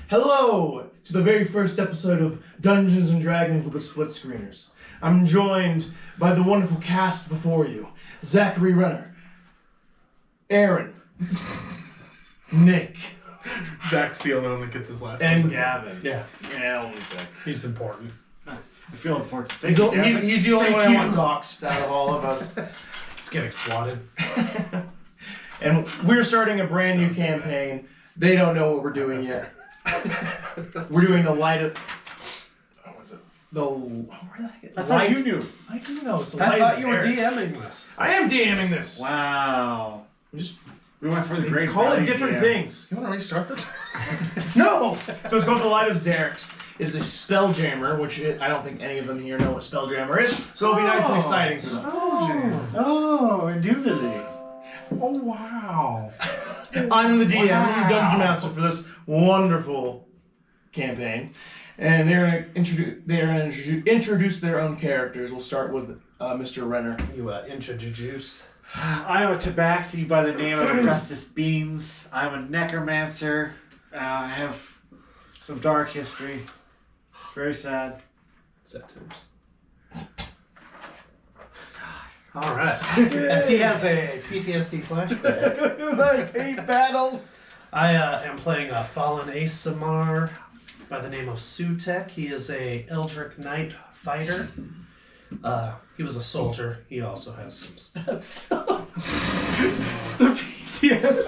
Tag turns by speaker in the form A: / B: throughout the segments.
A: Hello to the very first episode of Dungeons and Dragons with the Split Screeners. I'm joined by the wonderful cast before you. Zachary Renner, Aaron, Nick,
B: Zach's the only one that gets his last
A: and
B: name.
A: Gavin.
C: Yeah,
A: Only Zach.
C: he's important.
D: I feel important.
A: He's the only one I
D: you.
A: want doxxed out of all of us.
C: It's getting swatted.
A: And we're starting a brand new campaign. They don't know what we're doing yet. We're doing the light of... What was it? Where the heck?
D: I thought you knew.
A: I do know. It's the
C: I
A: light
C: thought
A: of
C: you were
A: Xaryix.
C: DMing this.
A: I am DMing this.
D: Wow. We went for the great
A: Call it
D: value
A: different
D: DM.
A: things.
B: You want to restart this?
A: No! So it's called the Light of Xaryix. It is a spelljammer, which I don't think any of them here know what spelljammer is. So it'll be nice and exciting for them.
D: Oh, indubitably.
B: Oh, wow.
A: I'm the DM, the Dungeon Master for this wonderful campaign. And they're going to introduce their own characters. We'll start with Mr. Renner.
C: You introduce.
D: I am a tabaxi by the name of Augustus Beans. I'm a necromancer. I have some dark history. It's very sad.
C: Sad times. All right.
D: As
C: he has a PTSD flashback.
D: I hate battle.
C: I am playing a fallen Asamar by the name of Sutek. He is a Eldritch Knight fighter. He was a soldier. He also has some stats.
D: The PTSD.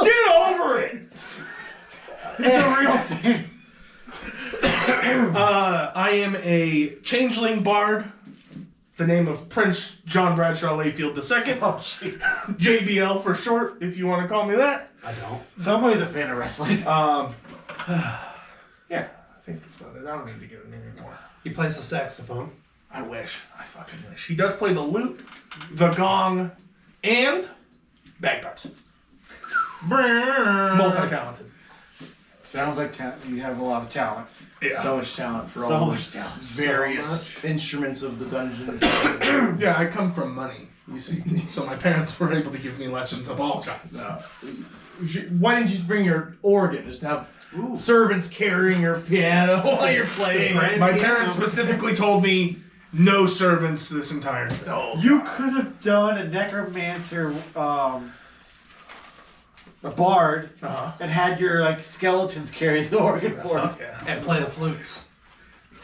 A: Get over it!
D: It's a real thing.
B: I am a changeling bard. The name of Prince John Bradshaw Layfield II.
D: Oh, gee.
B: JBL for short, if you want to call me that.
C: I don't.
D: Somebody's a fan of wrestling.
B: Yeah, I think that's about it. I don't need to get it anymore.
C: He plays the saxophone.
B: I wish. I fucking wish. He does play the lute, the gong, and bagpipes. Multi-talented.
D: Sounds like you have a lot of talent.
B: Yeah.
A: So much talent for
D: So
A: all
D: much
A: the
D: talent.
A: various instruments of the dungeon.
B: Yeah, I come from money, you see. So my parents were able to give me lessons of all kinds.
A: Why didn't you just bring your organ? Just have servants carrying your piano while you're playing.
B: My parents specifically told me no servants this entire trip.
A: Oh,
D: You could have done a necromancer, a bard, and had your skeletons carry the organ for you.
B: Yeah.
C: And play the flutes.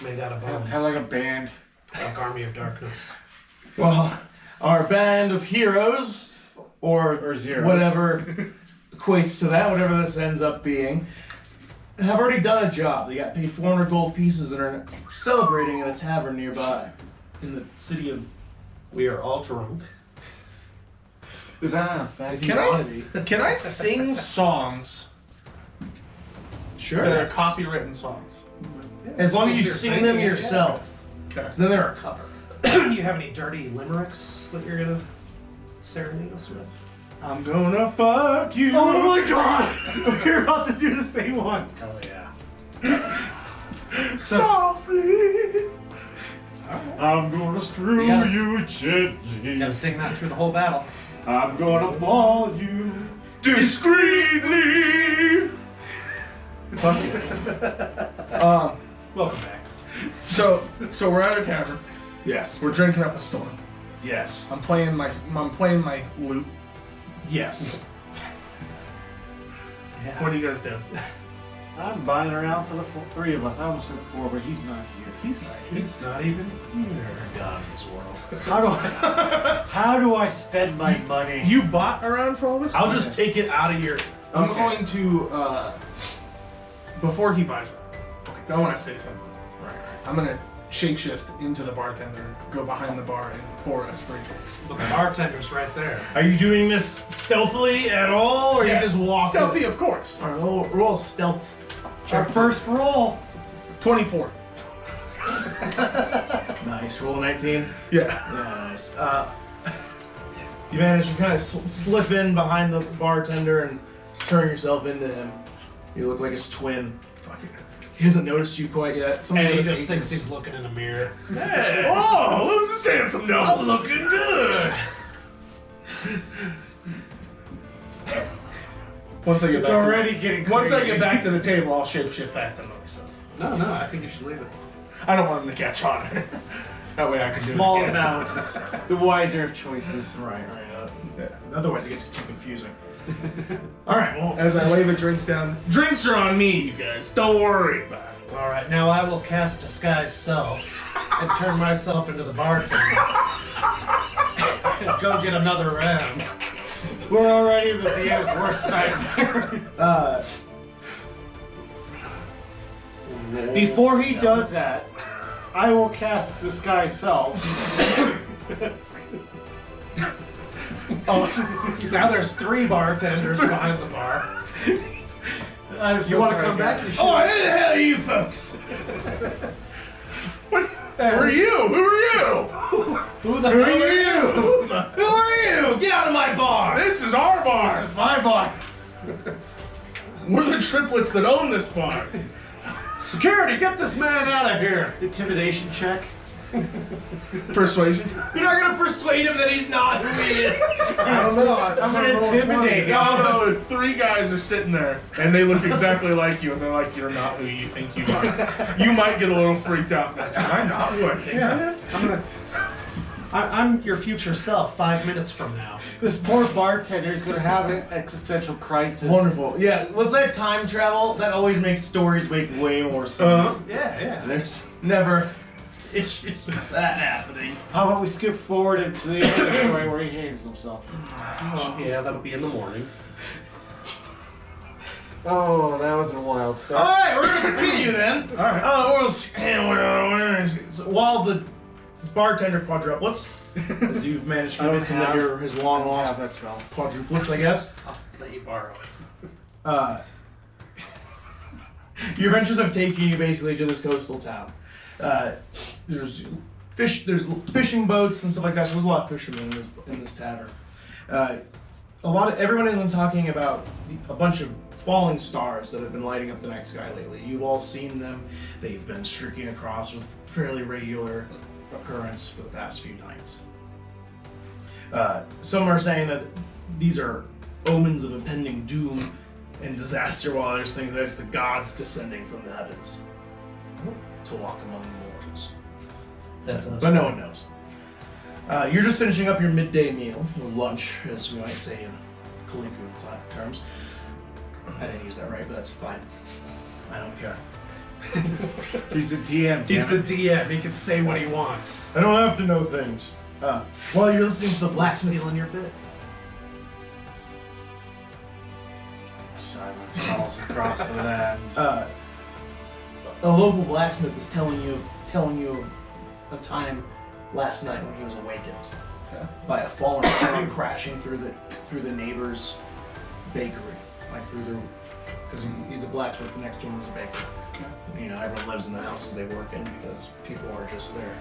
C: Made out of bones.
D: Have like a band.
C: Like Army of Darkness.
A: well, our band of heroes, or
D: zeros.
A: whatever equates to that, whatever this ends up being, have already done a job. They got paid 400 gold pieces and are celebrating at a tavern nearby in the city of...
C: We are all drunk.
D: Is that an effect?
B: Can I sing songs
A: Sure.
B: that are copywritten songs?
A: As long as you
C: You're
A: sing
C: singing,
A: them
C: yeah.
A: yourself.
B: Okay.
A: So then they're a cover.
C: Do you have any dirty limericks that you're gonna serenade us with?
B: I'm gonna fuck you.
D: Oh my god! We're about to do the same one.
C: Hell yeah.
B: Softly.
D: I'm gonna screw
C: Yes.
D: you gently.
C: You gotta sing that through the whole battle.
D: I'm gonna maul you.
B: Discreetly.
C: Welcome back.
B: So we're at a tavern.
A: Yes.
B: We're drinking up a storm.
A: Yes.
B: I'm playing my lute.
A: Yes.
B: What do you guys do?
D: I'm buying around for the three of us. I almost said four, but he's not here.
B: He's not here.
C: He's not even here. God in this world.
D: How do I spend my money?
B: You bought around for all this?
A: I'll just take it out of your...
B: I'm
A: Okay.
B: going to before he buys it. Okay. Don't want to save him.
A: Right.
B: I'm gonna shapeshift into the bartender, go behind the bar, and pour us 3 drinks.
C: But the bartender's right there.
A: Are you doing this stealthily at all, or
B: Yes.
A: you just walk?
B: Stealthy, of course.
A: All right, roll stealth.
D: Our first roll.
B: 24.
A: Nice. Roll a 19.
B: Yeah.
A: Yeah, nice. You manage to kind of slip in behind the bartender and turn yourself into him. You look like his twin. Fuck it. He hasn't noticed you quite yet. Some of
C: And
A: the
C: he
A: other
C: just thinks
A: patrons-
C: he's looking in a mirror.
A: Hey!
B: Oh, who's this handsome
A: I'm
B: noble?
A: looking good.
B: Once I get
D: It's
B: back
D: already getting crazy.
B: Once I get back to the table, I'll shape shift back to myself.
C: No, I think you should leave it.
B: I don't want him to catch on. That way I can do
D: Small
B: it again.
D: amounts is the wiser of choices.
A: Right. Otherwise, it gets too confusing. All right. Well,
B: As I lay the drinks down, drinks are on me, you guys. Don't worry about it.
C: All right, now I will cast Disguise Self and turn myself into the bartender. And go get another round.
D: We're already the DM's worst nightmare. Before he does that, I will cast Disguise Self.
C: Oh, so now there's 3 bartenders behind the bar.
D: I'm so
C: You want to
D: sorry,
C: come
D: guys.
C: back? You should.
A: oh, who the hell are you folks?
B: What? Who are you? Who are you?
C: Who the hell are you?
A: Who are you? Get out of my bar!
B: This is our bar.
D: This is my bar.
B: We're the triplets that own this bar.
C: Security, get this man out of here.
D: Intimidation check.
B: Persuasion.
A: You're not gonna persuade him that he's not who he is.
B: I don't know.
D: I'm gonna intimidate him.
B: No, 3 guys are sitting there, and they look exactly like you, and they're like, "You're not who you think you are." You might get a little freaked out. Like, am I not who I think I am?
C: I'm your future self 5 minutes from now.
D: This poor bartender is going to have an existential crisis.
A: Wonderful. Yeah, let's say time travel. That always makes stories make way more sense.
C: Yeah.
A: There's never issues with that happening.
D: How about we skip forward into the other story where he hangs himself?
C: Yeah, that'll be in the morning.
D: Oh, that was a wild
A: All
D: start.
A: right, we're gonna continue then. All right. So while the bartender quadruplets, as you've managed to convince him that you're his long lost
D: that spell.
A: quadruplets, I guess.
C: I'll let you borrow it.
A: Your adventures have taken you basically to this coastal town. There's fishing boats and stuff like that. So there's a lot of fishermen in this tavern. Everyone has been talking about a bunch of falling stars that have been lighting up the night sky lately. You've all seen them. They've been streaking across with fairly regular occurrence for the past few nights. Some are saying that these are omens of impending doom and disaster, while others think that it's the gods descending from the heavens to walk among the mortals.
C: That's us.
A: But no one knows. You're just finishing up your midday meal, or lunch, as we might say in colloquial terms. I didn't use that right, but that's fine. I don't care.
D: He's a DM.
C: He's
D: damn
C: the DM. He can say what he wants.
A: I don't have to know things. While you're listening to the blacksmith,
C: Stealing your bit.
D: it. Silence falls across the land.
A: a local blacksmith is telling you a time last night when he was awakened by a falling star crashing through the neighbor's bakery, like because he's a blacksmith. The next door was a bakery. You know, everyone lives in the houses they work in because people are just there.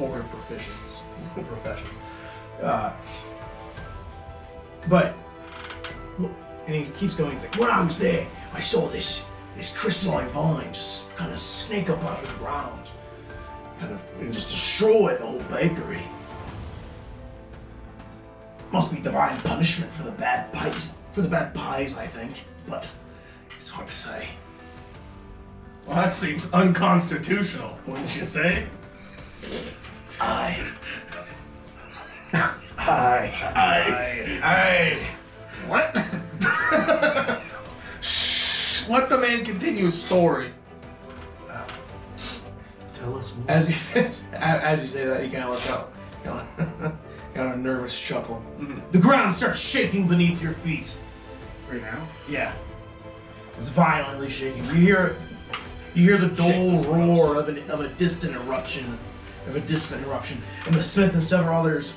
A: Or profession. But, and he keeps going, he's like, when I was there, I saw this crystalline vine just kind of snake up out of the ground. And just destroy the whole bakery. Must be divine punishment for the bad pies, I think. But it's hard to say.
B: Well, that seems unconstitutional, wouldn't you say?
A: Aye.
B: What? Shh. Let the man continue his story.
C: Tell us more.
A: As you say that, you kind of let out kind of a nervous chuckle. The ground starts shaking beneath your feet.
D: Right now?
A: Yeah, it's violently shaking. You hear the dull roar of a distant eruption, and the smith and several others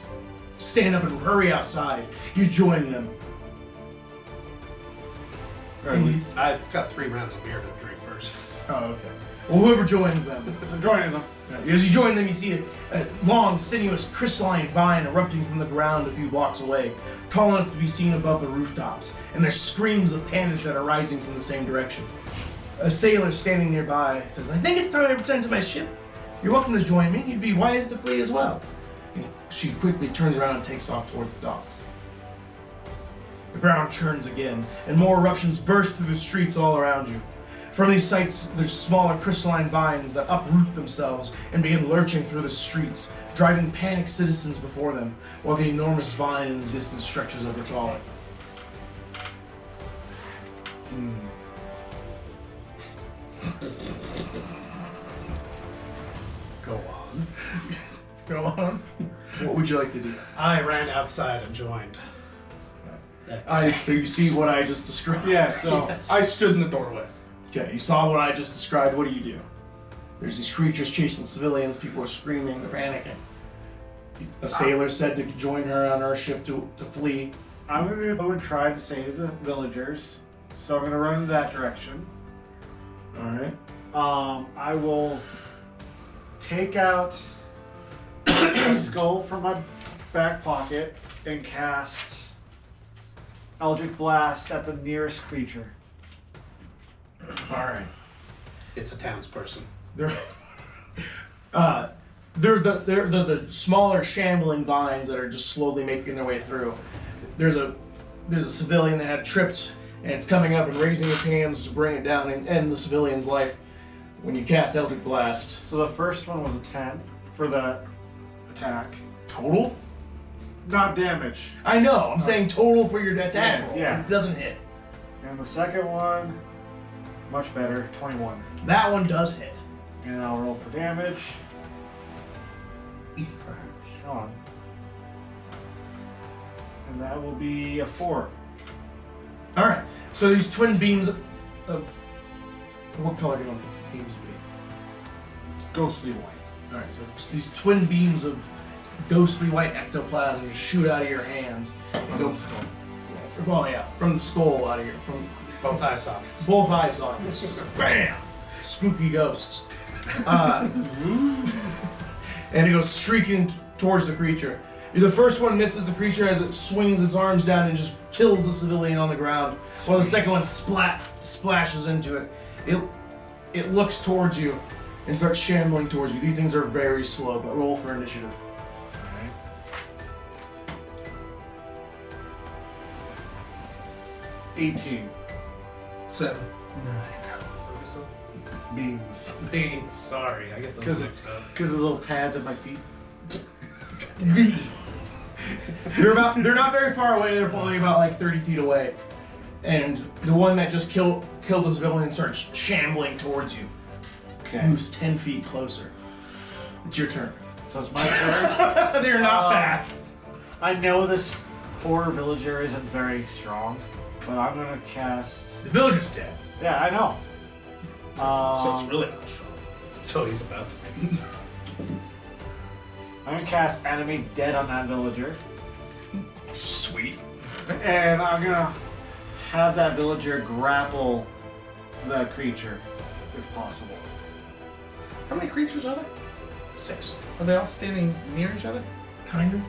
A: stand up and hurry outside. You join them.
C: I've got 3 rounds of beer to drink first.
A: Oh, okay. Well, whoever joins them.
D: I'm joining them.
A: As you join them, you see a long, sinuous, crystalline vine erupting from the ground a few blocks away, tall enough to be seen above the rooftops, and there's screams of panic that are rising from the same direction. A sailor standing nearby says, I think it's time I return to my ship. You're welcome to join me. You'd be wise to flee as well. And she quickly turns around and takes off towards the docks. The ground churns again, and more eruptions burst through the streets all around you. From these sites, there's smaller crystalline vines that uproot themselves and begin lurching through the streets, driving panicked citizens before them, while the enormous vine in the distance stretches over taller.
C: Go on.
A: Go on. What would you like to do?
C: I ran outside and joined.
A: So you see what I just described?
B: Yeah, so
C: Yes.
B: I stood in the doorway.
A: Okay, you saw what I just described. What do? There's these creatures chasing civilians. People are screaming. They're panicking. A sailor said to join her on our ship to flee.
D: I'm going to go and try to save the villagers. So I'm going to run in that direction.
A: All right.
D: I will take out a skull from my back pocket and cast Eldritch Blast at the nearest creature.
A: All right.
C: It's a townsperson.
A: They're the smaller shambling vines that are just slowly making their way through. There's a civilian that had tripped, and it's coming up and raising his hands to bring it down and end the civilian's life. When you cast Eldritch Blast,
D: So the first one was a 10 for the attack.
A: total?
D: Not damage.
A: I know. I'm saying total for your attack roll.
D: Yeah.
A: It doesn't hit.
D: And the second one, much better, 21.
A: That one does hit.
D: And I'll roll for damage. Come on. And that will be a 4.
A: All right. So these twin beams of what color do you want the beams to be?
D: Ghostly white.
A: All right. So these twin beams of ghostly white ectoplasm just shoot out of your hands. And go, from the skull out of your from
C: Both eye sockets.
A: both eye sockets. Just bam! Spooky ghosts. And it goes streaking towards the creature. The first one misses the creature as it swings its arms down and just kills the civilian on the ground, while the second one splashes into it. It looks towards you and starts shambling towards you. These things are very slow, but roll for initiative.
D: 18.
B: 7.
C: 9.
D: Beans.
C: Beans. Sorry, I get those mixed up.
D: Because of the little pads at my feet.
A: They're not very far away. They're only about like 30 feet away, and the one that just killed the civilian starts shambling towards you.
D: Okay.
A: Moves 10 feet closer. It's your turn.
D: So it's my turn.
A: They're not fast.
D: I know this poor villager isn't very strong, but I'm going to cast...
A: The villager's dead.
D: Yeah, I know.
B: So it's really not strong.
C: So he's about to.
D: I'm going to cast Enemy Dead on that villager.
A: Sweet.
D: And I'm going to have that villager grapple the creature, if possible.
B: How many creatures are there?
A: 6.
B: Are they all standing near each other?
A: Kind of.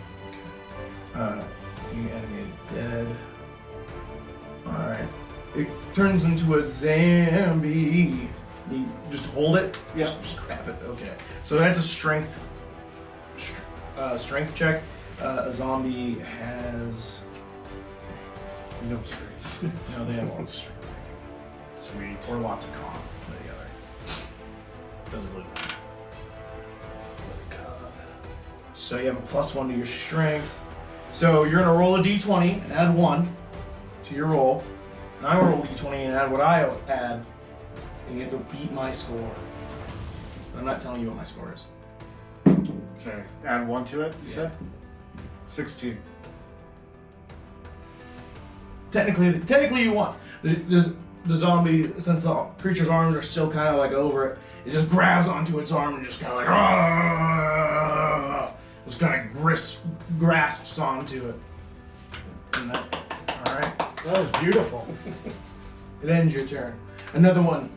A: You enemy dead. Alright. It turns into a zombie. You just hold it?
D: Yeah.
A: Just grab it. Okay. So that's a strength check. A zombie has
D: No strength.
A: no, they have all strength.
D: Sweet.
A: Or lots of con. One or the other. Doesn't really matter. So you have a +1 to your strength. So you're gonna roll a d20 and add 1 to your roll. And I'm gonna roll a d20 and add what I add. And you have to beat my score. But I'm not telling you what my score is.
D: Okay. Add 1 to it, you
A: Yeah.
D: said? 16.
A: Technically you won. The zombie, since the creature's arms are still kind of like over it, it just grabs onto its arm and just kind of like, just kind of grasps onto it. And that, all right.
D: That was beautiful.
A: It ends your turn. Another one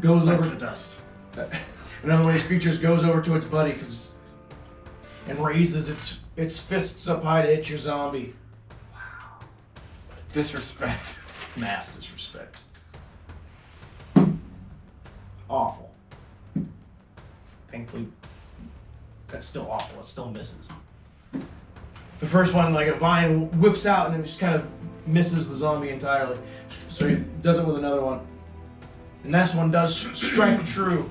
A: goes
D: That's
A: over.
D: the dust.
A: Another one of these creatures goes over to its buddy and raises its fists up high to hit your zombie.
D: Disrespect.
A: Mass disrespect. Awful. Thankfully, that's still awful. It still misses. The first one, like a vine whips out and it just kind of misses the zombie entirely. So he does it with another one. And that one does strike true.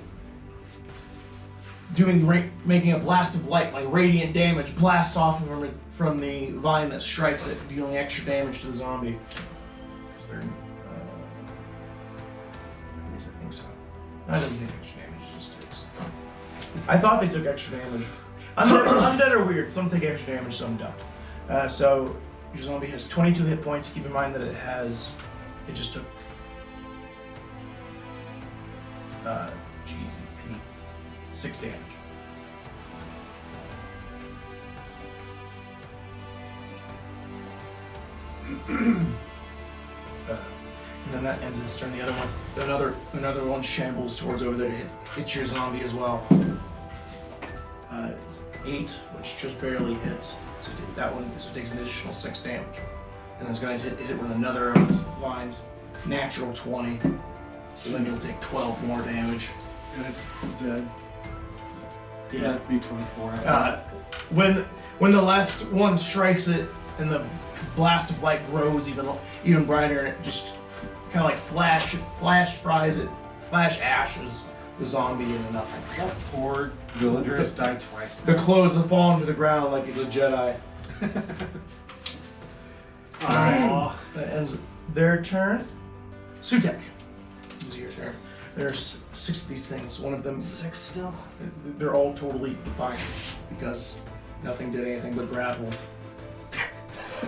A: Making a blast of light, like radiant damage, blasts off from the vine that strikes it, dealing extra damage to the zombie. Because they're, at least I think so. I didn't take extra damage, it just takes. I thought they took extra damage. Undead are weird, some take extra damage, some don't. So, your zombie has 22 hit points. Keep in mind that it just took, GZP, 6 damage. And then that ends its turn. The other one, another one shambles towards over there to hit your zombie as well. It's 8, which just barely hits. So it takes an additional 6 damage. And it's going to hit it with another of its vines. Natural 20. So then you'll take 12 more damage.
D: And it's dead.
A: Yeah.
D: That'd be 24.
A: When the last one strikes it and the blast of light grows even brighter, and it just kind of like flash ashes the zombie into nothing.
D: That poor villager has died twice.
A: The clothes have fallen to the ground like he's a Jedi. Alright, that ends their turn. Sutek, it's your turn. There's 6 of these things. One of them,
C: 6 still?
A: they're all totally fine because nothing did anything but grappled.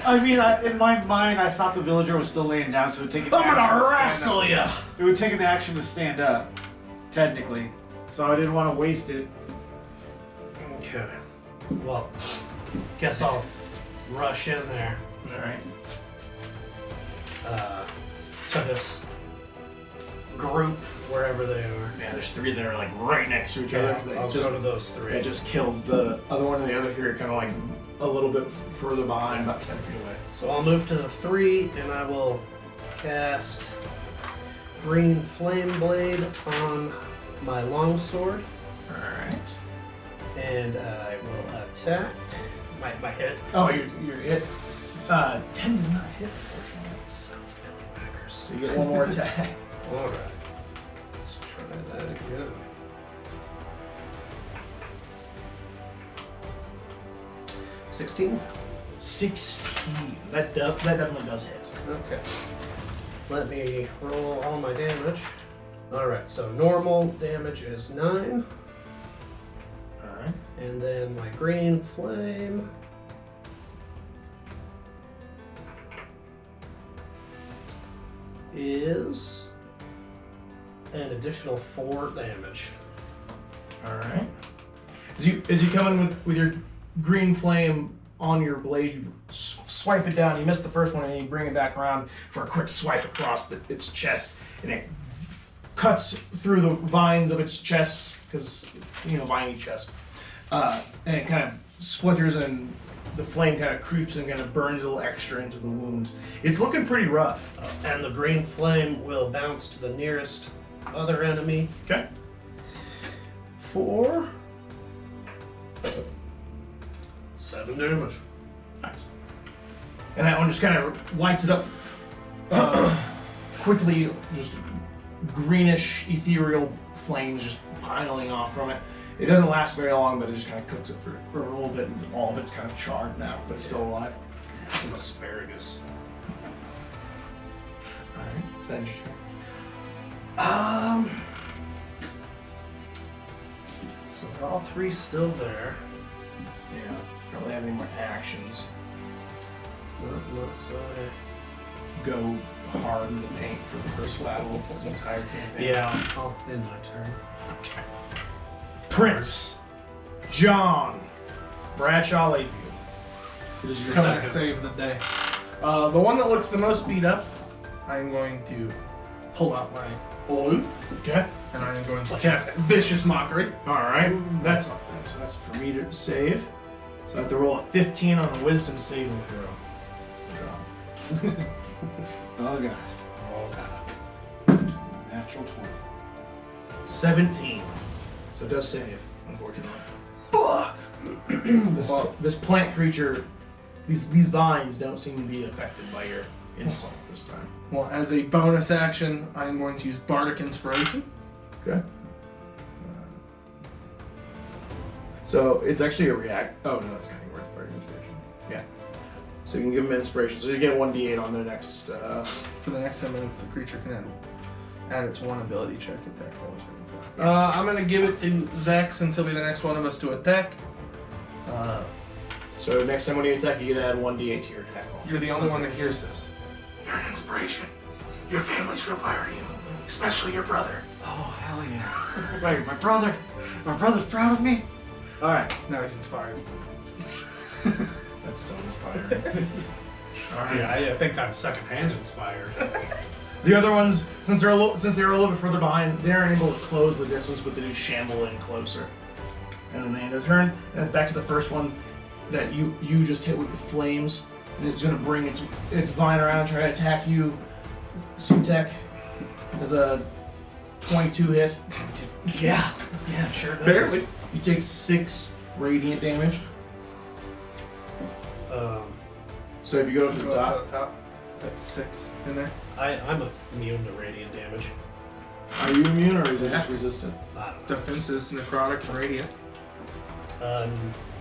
D: I mean, in my mind, I thought the villager was still laying down, so it would take an
A: I'm
D: action
A: gonna
D: to
A: wrestle
D: stand up.
A: ya!
D: It would take an action to stand up, technically. So I didn't want to waste it.
C: Okay. Well, guess I'll rush in there
A: Alright.
C: to this group, wherever they are.
A: Yeah, there's 3 that are like right next to each other.
C: Yeah, I'll go to those 3.
A: They just killed the other one, and the other 3 are kind of like a little bit further behind, about 10 feet away.
C: So I'll move to the 3, and I will cast Green Flame Blade on my longsword.
A: Alright.
C: And I will attack. My hit.
A: Oh, you're hit. 10 does not hit, unfortunately.
C: Sounds a bit whackers.
A: So you get 1 more attack.
C: Alright. Let's try that again. $16?
A: 16. That definitely does hit.
C: Okay. Let me roll all my damage. Alright, so normal damage is 9.
A: Alright.
C: And then my green flame is an additional 4 damage.
A: Alright. As you come in with your green flame on your blade, you swipe it down. You miss the first one, and you bring it back around for a quick swipe across its chest, and it cuts through the vines of its chest, because, viney chest. And it kind of splinters, and the flame kind of creeps and kind of burns a little extra into the wound. It's looking pretty rough.
C: And the green flame will bounce to the nearest other enemy
A: Okay.
C: for 7 damage.
A: Nice. And that one just kind of lights it up quickly, just greenish, ethereal flames just piling off from it. It doesn't last very long, but it just kind of cooks it for a little bit, and all of it's kind of charred now, but it's still alive.
C: Some asparagus.
A: Alright, is that interesting?
C: So they're all 3 still there.
A: Yeah, don't really have any more actions.
C: So
A: Go hard in the paint for the first battle of the entire campaign.
C: yeah, I'll end my turn.
A: Okay. Prince John Bradshaw Lakeview. It is your
B: Come
A: second.
B: and save the day. The one that looks the most beat up, I'm going to pull out my blue,
A: Okay.
B: and I'm going to cast Vicious Mockery.
A: Alright. That's for me to save. So I have to roll a 15 on the wisdom saving throw.
D: Oh god.
C: Oh,
D: Natural 20.
A: 17. So it does save, unfortunately.
B: Fuck!
A: This plant creature, these vines don't seem to be affected by your insult this time.
B: Well, as a bonus action, I'm going to use Bardic Inspiration.
A: Okay. So it's actually a react. Oh no, that's kind of worth Bardic Inspiration. Yeah. So you can give them inspiration. So you get 1d8 on their next.
B: For the next 10 minutes, the creature can add it to one ability check at their close. I'm going to give it to Zach since he'll be the next one of us to attack.
A: So next time when you attack, you get to add 1d8 to your attack roll.
B: You're the only one that hears this. You're an inspiration. Your family's real proud of you, especially your brother.
D: Oh, hell yeah. Wait, my brother's proud of me? Alright.
B: Now he's inspired.
A: That's so inspiring.
C: Yeah, I think I'm secondhand inspired.
A: The other ones, since they're a little bit further behind, they aren't able to close the distance, but they do shamble in closer. And then they end their turn. And it's back to the first one that you just hit with the flames. And it's gonna bring its vine around and try to attack you. Sutek is a 22 hit.
C: Yeah, sure does.
B: Barely.
A: You take 6 radiant damage. So if you go up to the top,
B: Type 6 in there.
C: I'm immune to radiant damage.
A: are you immune or is it just resistant?
C: I don't know.
B: Defenses, necrotic, and radiant.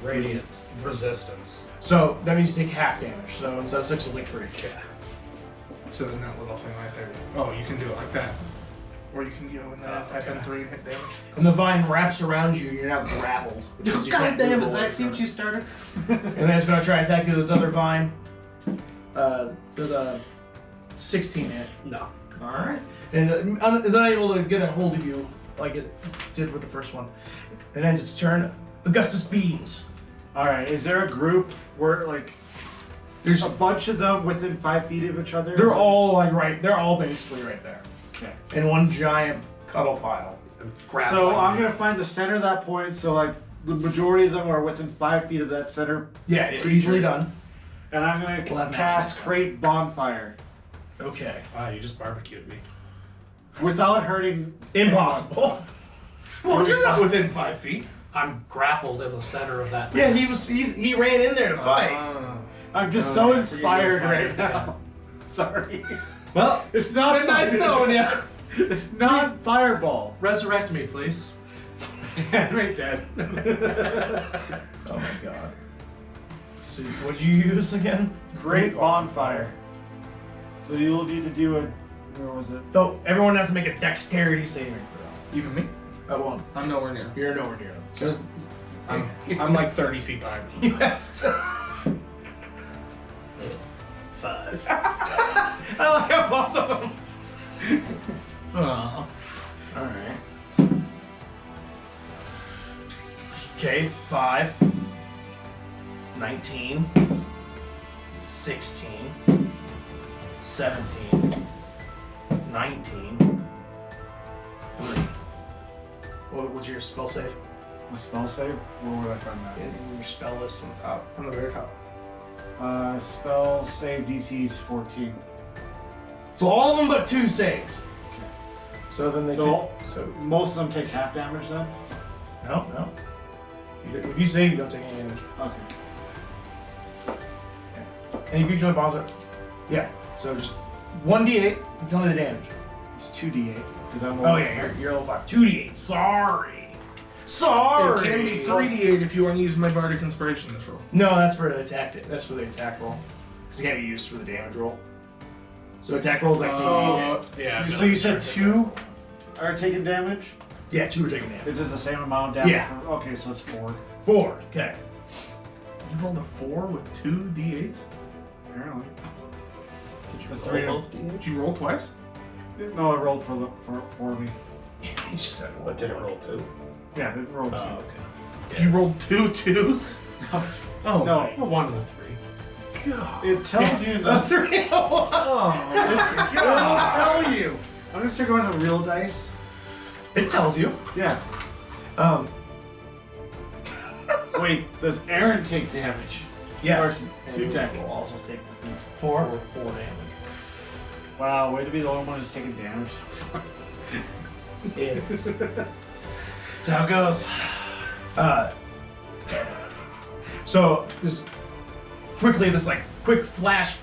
C: Radiant resistance.
A: So that means you take half damage. So instead of 6, you'll take 3.
C: Yeah.
B: So then that little thing right there. Oh, you can do it like that. Or you can go in there and type in 3 and hit damage.
A: And the vine wraps around you, and you're now grappled. which means you can't move away
D: Zach, see
A: from
D: what
A: it.
D: you started?
A: And then it's going to try to attack you with its other vine. There's a 16 hit.
C: No.
A: Alright. And is unable to get a hold of you like it did with the first one. It ends its turn. Augustus Beams.
D: Alright, is there a group where, like, there's a bunch of them within 5 feet of each other?
A: They're all like right. They're all basically right there.
D: Okay.
A: In one giant cuddle pile.
D: So I'm going to find the center of that point, so, like, the majority of them are within 5 feet of that center.
A: Yeah, easily done.
D: And I'm going to
A: Well, that makes
D: cast
A: sense.
D: Create Bonfire
A: Okay.
C: Wow, you just barbecued me.
D: without hurting.
A: Impossible.
B: Well, you're not within 5 feet.
C: I'm grappled in the center of that.
A: Yeah,
C: mass.
A: he ran in there to fight.
D: I'm just
B: Oh,
D: so
B: yeah,
D: inspired
B: forget you're
D: right now. Sorry.
A: Well,
D: It's not
A: been nice knowing you.
D: It's not Fireball.
C: Resurrect me, please.
D: Right dead.
A: Oh my god. So what'd you use again?
D: Great Bonfire. So you'll need to do a. Where was it?
A: So everyone has to make a dexterity saving throw.
B: Even me?
A: I won't.
B: I'm nowhere near.
A: You're nowhere near them. So
B: I'm like 30 feet behind.
A: you have to.
C: 5.
A: I like how it pops up on him. Aw. Alright. Okay, 5. 19. 16. 17. 19. 3. What's your spell save?
D: My spell save? Where would I find that?
A: In your spell list on the top.
B: On the very top.
D: Spell save DC is 14.
A: So all of them but 2 saved. So then they
D: So-
A: take. So
D: Most of them take half damage then?
A: no. If you save, you don't take any damage.
D: Okay.
A: And you can usually pause it. Yeah. So just 1d8 and tell me the damage.
D: It's 2d8. Because I'm
A: Oh yeah, you're level 5. 2d8. Sorry.
B: It can be 3d8 if you want to use my Bardic Inspiration this roll.
A: No, that's for the attack. That's for the attack roll. Because it can't be used for the damage roll. So attack rolls actually.
C: Yeah.
D: So you said 2 are taking damage?
A: Yeah, 2 are taking damage.
D: Is it the same amount of damage?
A: Yeah.
D: Okay, so it's 4.
A: 4. Okay.
B: You rolled a 4 with 2 d8s?
D: Apparently.
C: Did
D: The
C: you
D: 3
C: roll
D: of-
C: both
B: Did you roll twice?
D: No, I rolled for me.
A: He just said
C: What did it roll to?
D: Yeah, it rolled 2.
C: Oh, okay.
B: You rolled 2 2s? Oh,
D: No.
C: A 1 and a 3.
B: God.
D: It tells you.
A: A 3 and a 1.
B: Oh,
D: It'll tell you. I'm gonna start going to real dice.
A: It tells you.
D: Yeah. Wait, does Aaron take damage?
A: Yeah.
D: Or
A: And
D: Sutek.
A: will also take 4 damage.
D: Wow, way to be the only one who's taking damage.
C: It's
A: That's how it goes. So this quick flash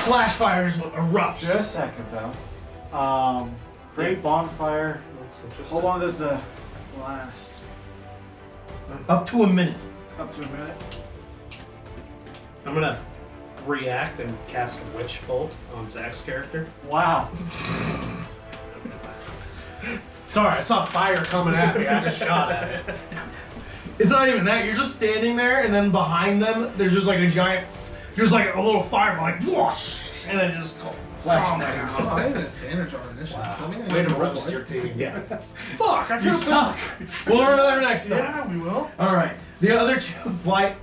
A: flash fire just erupts.
D: Just a second though. Great bonfire. How long does the last?
A: Up to a minute.
D: Up to a minute.
C: I'm gonna react and cast a witch bolt on Zach's character.
D: Wow.
C: Sorry, I saw fire coming at me. I just shot at it.
A: It's not even that. You're just standing there, and then behind them, there's just like a giant, just like a little fireball, like whoosh, and then just
D: Flash
A: bombs
D: fire.
A: out.
B: I had an advantage on initiative. So
C: Way to roast your team.
A: Yeah.
B: Fuck, I
A: You
B: can't
A: suck. We'll learn that next time.
B: Yeah, we will.
A: All right. The other two flight.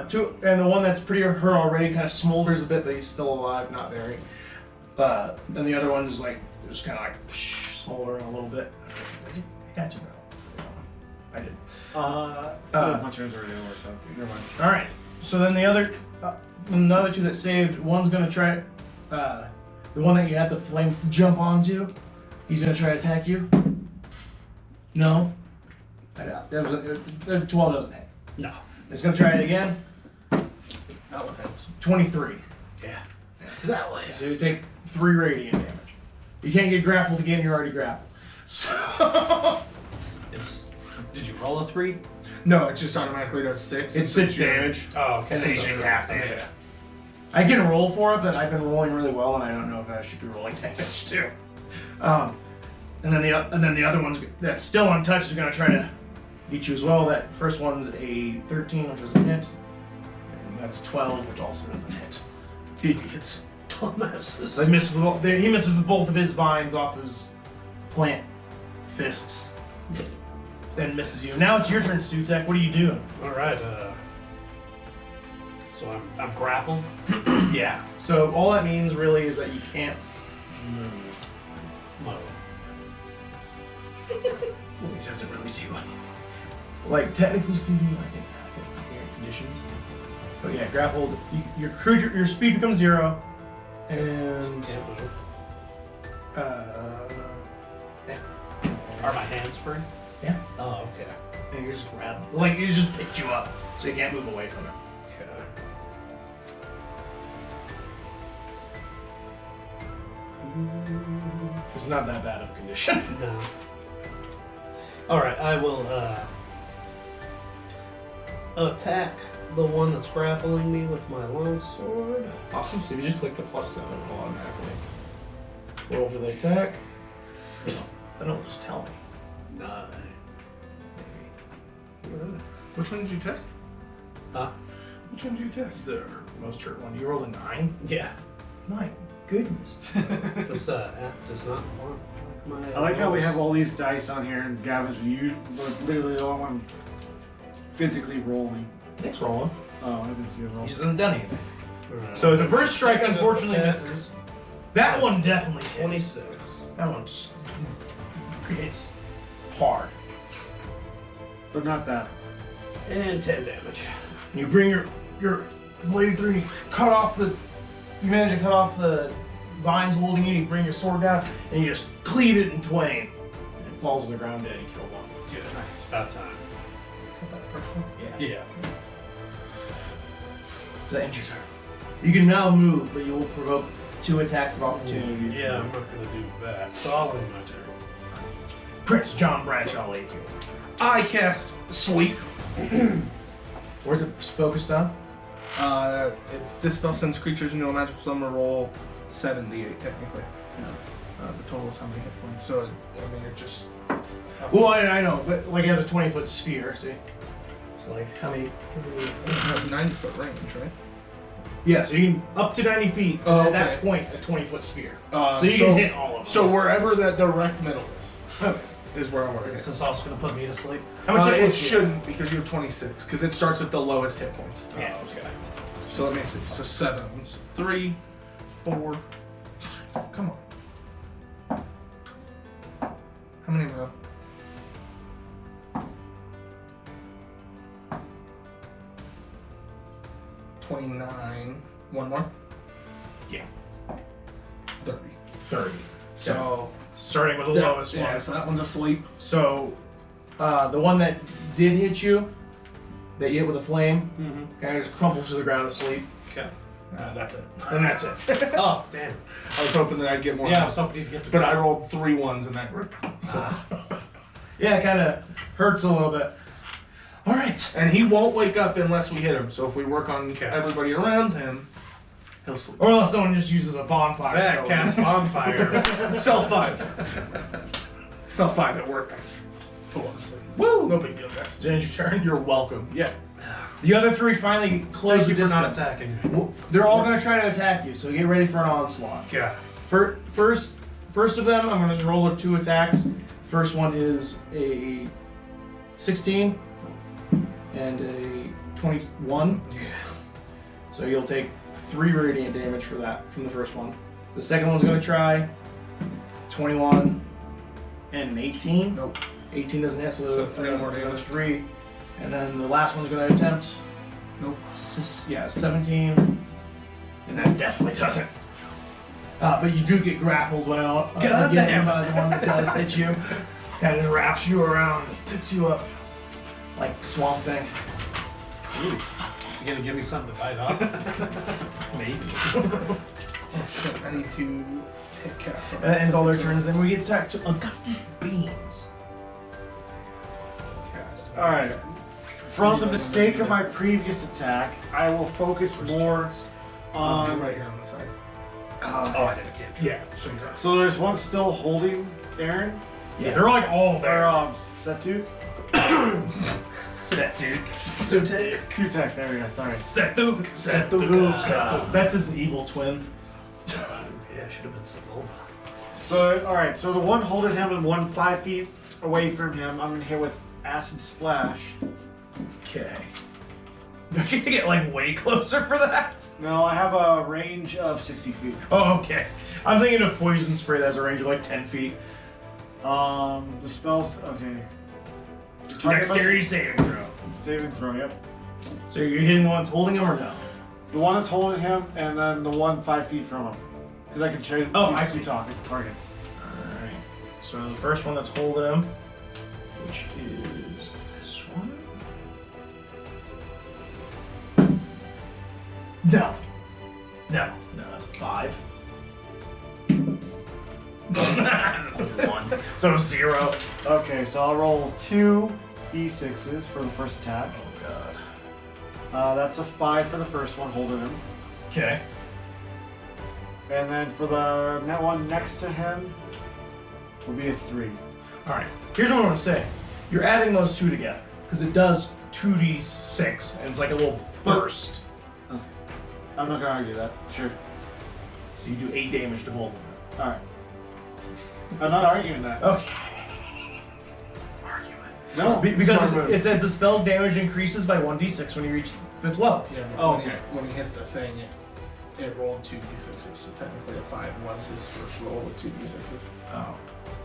A: Two, and the one that's pretty hurt already kind of smolders a bit, but he's still alive, not very. And the other one's like just kind of like smoldering a little bit. I got you, bro. I did.
D: My turn's already over, so never mind.
A: All right. So then the other two that saved, one's gonna try. The one that you had the flame jump onto, he's gonna try to attack you. No. I doubt. That was a 12 doesn't hit.
C: No.
A: It's gonna try it again.
C: That one hits.
A: 23.
C: Yeah.
A: That way. So you take 3 radiant damage. You can't get grappled again. You're already grappled. So
C: Did you roll a 3?
B: No, it just automatically does 6.
A: it's 6 damage.
C: Oh, okay.
A: And then you
C: So
A: take
C: three.
A: half damage.
C: Yeah.
A: I can roll for it, but I've been rolling really well, and I don't know if I should be rolling damage too. And then the other one's that's still untouched is gonna try to beat you as well. That first one's a 13, which doesn't hit. And that's 12, which also doesn't hit.
B: Idiots.
C: Dumbasses.
A: He misses with both of his vines off his plant fists. Then misses you. Now it's your turn, Sutek. What are you doing?
C: All right. So I'm grappled.
A: Yeah. So all that means really is that you can't.
C: Move.
A: It doesn't really do anything. Like technically speaking, I think your conditions. But yeah, grappled. Your speed becomes 0, and
C: Can't move.
A: yeah,
C: Are my hands free?
A: yeah.
C: Oh, okay.
A: And you're just grabbed. Like it just picked you up, so you can't move away from it.
C: Okay.
A: It's not that bad of a condition.
C: No. All right, I will attack the one that's grappling me with my longsword.
A: Awesome. So if you just click the +7, it'll automatically roll for the attack. Then it'll just tell me.
C: 9.
B: Which one did you take?
C: Huh?
B: Which one did you take?
A: The most hurt one. You rolled a 9.
C: Yeah.
A: My goodness.
C: This app does not want like my.
D: I like how we have all these dice on here, and Gavin's literally the only one physically rolling.
A: Thanks, rolling.
D: Oh, I didn't see a roll.
A: He hasn't done anything.
C: Alright.
A: So the first strike
C: Second
A: unfortunately
C: attack.
A: misses. That one definitely hits.
C: 26.
A: That one's hits hard.
D: But not that.
C: And 10 damage.
A: You bring your blade through and you manage to cut off the vines holding you, you bring your sword down, and you just cleave it in twain. It falls to the ground dead, you kill one.
C: Good. It's about time.
A: Is that first one? Yeah.
C: Yeah.
A: So that ends your turn. You can now move, but you will provoke 2 attacks of opportunity.
C: Yeah, I'm not gonna do that. So I'll end my turn.
A: Prince John Bradshaw Layfield.
B: I cast Sweep.
A: Where's it focused on?
B: This spell sends creatures into a magical zone to roll 7d8 technically. The total is how many hit points. So it just.
A: Well, I know, but like it has a 20-foot sphere, see? So like how many?
B: It has 90-foot range, right?
A: Yeah, so you can up to 90 feet.
B: Oh,
A: and at
B: okay.
A: that point, a 20-foot sphere.
B: So
A: you can hit all of them.
B: So wherever that direct middle is,
A: Okay.
B: is where I want to
C: Is
B: hit.
C: this also gonna put me to sleep?
A: How much hit
B: It
A: points do you have?
B: shouldn't because you have 26 because it starts with the lowest hit points.
A: Yeah.
C: okay.
B: So let me see. So 7, 3, 4. Come on. How many more? $29. One more.
A: Yeah.
B: 30.
A: 30.
B: So
A: Starting with the
B: that,
A: lowest
B: yeah,
A: one.
B: so that one's asleep.
A: So, the one that did hit you, that you hit with a flame,
C: Mm-hmm.
A: kind of just crumples to the ground asleep.
C: Okay.
B: That's it.
A: Then that's it.
C: Oh, damn.
B: I was hoping that I'd get more.
C: Yeah, I was hoping you'd get the.
B: But I rolled 3 1s in that group. So.
A: Yeah, it kind of hurts a little bit. All right.
B: And he won't wake up unless we hit him. So if we work on
C: Okay.
B: everybody around him, he'll sleep.
A: Or unless someone just uses a bonfire.
C: Zach
A: spell.
C: cast bonfire.
B: Cell 5. Cell 5 at work. Honestly.
A: Woo!
B: No big deal, guys.
A: Then your turn.
B: You're welcome. Yeah.
A: The other three finally close
C: Thank
A: the
C: you for not
A: distance.
C: attacking me.
A: Well, they're all going to try to attack you, so get ready for an onslaught.
C: Yeah.
A: First of them, I'm going to just roll up 2 attacks. First one is a 16 and a 21.
C: Yeah.
A: So you'll take 3 radiant damage for that from the first one. The second one's going to try 21 and an 18.
B: Nope.
A: 18 doesn't hit, so,
B: So
A: 3
B: 3
A: more
B: more
A: damage. 3. And then the last one's going to attempt.
B: Nope.
A: 17. And that definitely doesn't. But you do get grappled by the one that does hit you. Kind of just wraps you around, picks you up like Swamp Thing.
C: Ooh. Is he gonna give me something to bite off?
A: Maybe.
B: Oh shit, I need to cast on
A: That ends all their turns. Then we get attacked to Augustus Beans.
B: Cast.
D: Alright. From the mistake of my previous attack, I will focus more on.
B: right here on the side.
C: Oh, I did a cantrip.
B: Yeah, so you're
D: So there's one still holding Aaron.
A: Yeah, they're like all
D: Or
A: there.
D: Setuk.
A: Setuk.
D: Sutek, there we go, sorry.
A: Setuk.
B: Setuk.
A: That's his evil twin.
C: Yeah, it should have been Simone.
D: So, alright, so the one holding him and one 5 feet away from him, I'm gonna hit with Acid Splash.
A: Okay. Don't you have to get like way closer for that?
D: No, I have a range of 60 feet.
A: Oh, okay. I'm thinking of poison spray that has a range of like 10 feet.
D: The spell's okay. The target
A: Dexterity saving throw.
D: saving throw, yep.
A: So you're hitting the one that's holding him or no?
D: The one that's holding him, and then the one 5 feet from him. Because I can choose
A: I
D: two
A: see.
D: targets.
A: Alright. So the first one that's holding him, which is this one. No. No, that's a 5. That's a 1. So 0.
D: Okay, so I'll roll 2 d6s for the first attack.
A: Oh god.
D: That's a 5 for the first one, holding him.
A: Okay.
D: And then for the one next to him will be a 3.
A: Alright. Here's what I'm gonna say. You're adding those 2 together. Because it does 2d6 and it's like a little burst.
D: I'm not gonna argue that. Sure.
A: So you do 8 damage to both of them.
D: Alright. I'm not arguing that.
A: Okay.
D: No.
A: Because
B: Smart
A: it
B: move.
A: says the spell's damage increases by 1d6 when you reach 5th level.
B: Yeah,
D: Oh,
B: when,
D: okay.
B: when he hit the thing, it rolled 2d6s, so technically a 5 was his first roll with 2d6s.
A: Oh.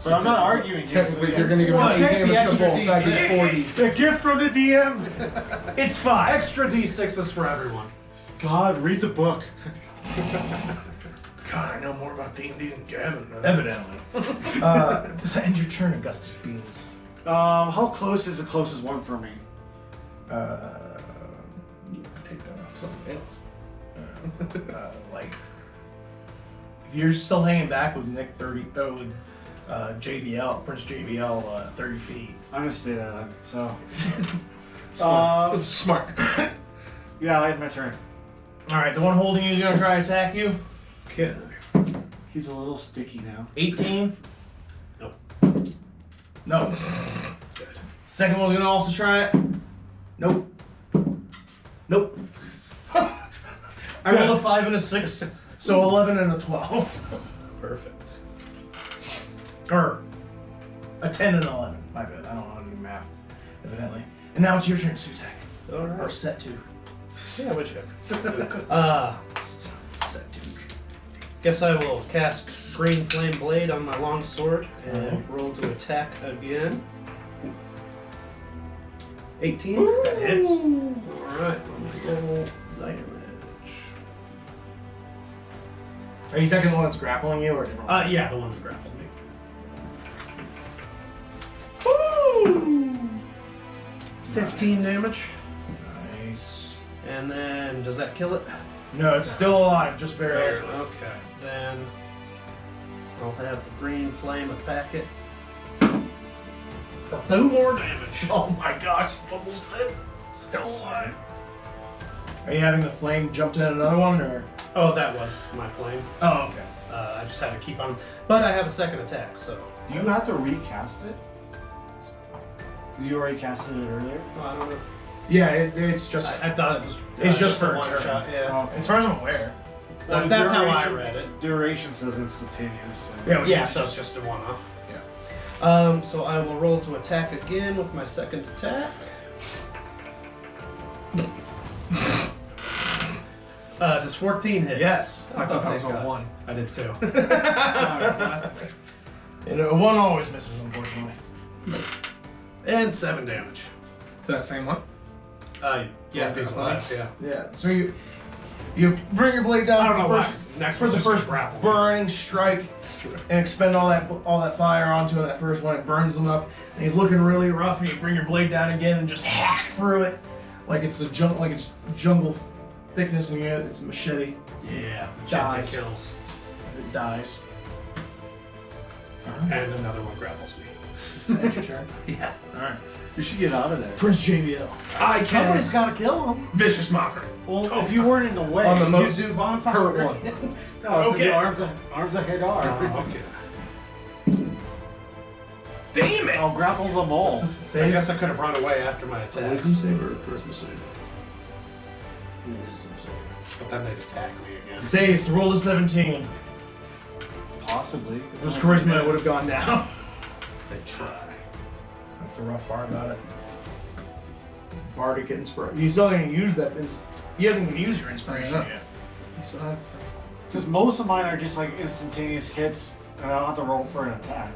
D: But I'm not arguing you.
B: Technically, if you're going to give him
C: Well,
B: 8
C: take the
B: damage to
C: extra
B: both, that'd be
C: D6.
B: 4d6.
D: A gift from the DM!
A: It's 5.
C: Extra d6s for everyone.
D: God, read the book.
B: God, I know more about D&D than Gavin does.
A: Evidently. Does that end your turn, Augustus Beans?
D: How close is the closest one for me?
B: Take that off something else.
A: Like, if you're still hanging back with Nick 30, with JBL, Prince JBL, 30 feet.
D: I'm gonna stay there then. So,
B: Smart. Smart.
D: yeah, I had my turn.
A: All right, the one holding you is gonna try to attack you.
C: Okay.
D: He's a little sticky now.
A: 18.
C: Nope.
A: No. Second one's gonna also try it. Nope. Nope. I rolled a 5 and a 6, so 11 and a 12.
C: Perfect.
A: Or a 10 and 11. My bad. I don't know how to do math, evidently. And now it's your turn, Sutek.
C: All
A: Or
C: right.
A: set 2.
C: Yeah, whichever.
A: Set 2.
C: Guess I will cast Green Flame Blade on my long sword and roll to attack again. 18.
A: That hits.
C: Alright, let me roll damage.
A: Are you attacking the one that's grappling you or a different one?
C: Yeah, the one that grappled me.
A: Woo!
C: 15 damage.
A: Nice.
C: And then, does that kill it?
A: No, it's still alive, just barely.
C: Okay, then I'll have the green flame attack it for 2 more damage.
B: Oh my gosh, it's almost dead. Still alive.
A: Are you having the flame jump to another one, or?
C: Oh, that was my flame.
A: Oh, okay.
C: I just had to keep on. But I have a second attack, so.
D: Do you have to recast it? You already casted it earlier?
C: I don't know.
A: Yeah, it's just.
C: I thought it was.
A: It's just for
C: a
A: a
C: one
A: turn.
C: shot. Yeah.
A: As far as I'm aware.
C: Well, that's how I read it.
D: Duration says instantaneous. So.
C: Yeah, so it's just a one-off.
A: Yeah.
C: So I will roll to attack again with my second attack. Does 14 hit?
A: Yes.
B: I thought that was a
C: thank God.
B: 1.
C: I did too.
B: I was laughing.
A: You know, one always misses, unfortunately.
C: And 7 damage.
B: To that same one?
C: Yeah, if he's alive, yeah.
A: Yeah. So you bring your blade down.
C: I don't know why.
A: Next for the first burning strike, and expend all that fire onto him. That first one, it burns him up, and he's looking really rough. And you bring your blade down again and just hack through it, like it's jungle thickness, and it's a machete.
C: Yeah,
A: Dies.
C: Machete kills.
A: It dies.
C: And another one grapples me.
A: Is that your turn?
C: Yeah.
A: All right.
D: You should get out of there.
A: Prince JBL.
B: I
D: Somebody's
B: can.
D: got to kill him.
B: Vicious mockery.
D: Well, if you weren't in the way,
A: On the most
D: you do bonfire.
A: current one.
D: No, it's
A: Okay.
D: okay. Arms of Hagar.
C: Okay.
B: Damn it!
D: I'll grapple them all.
C: I
A: Save.
C: guess I could have run away after my attacks.
A: Wisdom save or charisma save? Wisdom save.
C: But then they just tag me again.
A: Saves. Roll a 17.
D: Possibly.
A: If it was charisma, it would have gone down.
C: They try.
A: That's the rough part about it. Bardic inspiration. You still haven't used that. You haven't even used your inspiration
B: Yeah.
A: yet. You still have.
D: Because most of mine are just like instantaneous hits, and I don't have to roll for an attack.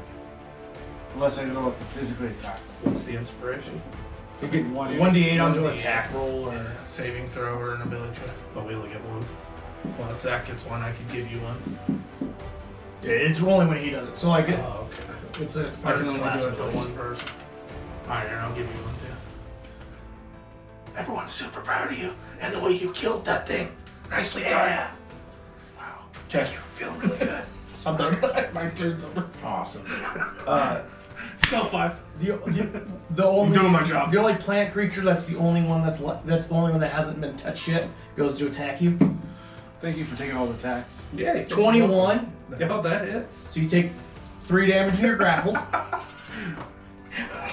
D: Unless I go up to physically attack.
C: What's the inspiration?
A: You get
D: One-
A: 1d8 onto an
B: 1d8.
A: attack roll, or
B: Saving throw or an ability check.
C: But we only get one.
B: Well, if Zach gets one, I could give you one.
A: it's rolling when he does it. So like
C: Oh, okay.
A: it's a.
B: I can
A: it's
B: only do
A: class
B: it to
A: abilities.
B: one person. Alright, Aaron, I'll give you one too. Everyone's super proud of you and the way you killed that thing. Nicely done. Wow. Thank you. Feeling really good. I'm done. My turn's over.
A: Awesome.
B: Still 5.
A: The only
B: I'm doing my job.
A: The only plant creature that's the only one that's the only one that hasn't been touched yet goes to attack you.
D: Thank you for taking all the attacks.
C: Yeah,
A: 21.
C: Yeah, that hits.
A: So you take 3 damage and you're grappled.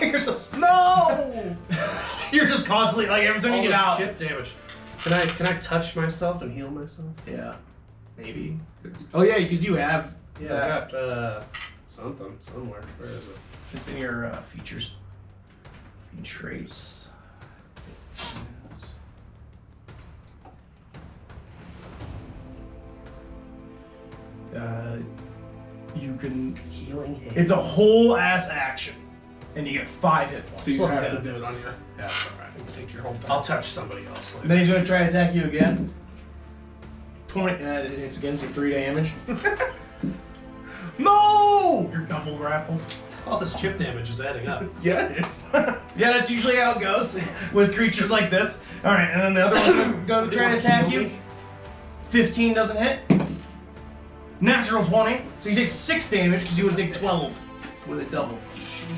A: You're just
B: No!
A: you're just constantly like every time you get
C: All this
A: out.
C: chip damage. Can I touch myself and heal myself?
A: Yeah, maybe. Oh yeah, because you have.
C: Yeah, I got something somewhere. Where is it?
A: It's in your features. Traits. You can.
C: Healing hands.
A: It's a whole ass action, and you get 5 hit points.
B: So you have
C: Okay.
B: to do it on your.
C: Yeah, that's alright.
B: Take your whole time.
C: I'll touch somebody else later.
A: Then he's gonna try to attack you again. It's against the 3 damage.
B: No!
A: You're double grappled.
C: All this chip damage is adding up.
B: Yes.
A: Yeah, that's usually how it goes with creatures like this. All right, and then the other one gonna try to attack you. 15 doesn't hit. Natural 20, so you take 6 damage because you would take 12 with a double.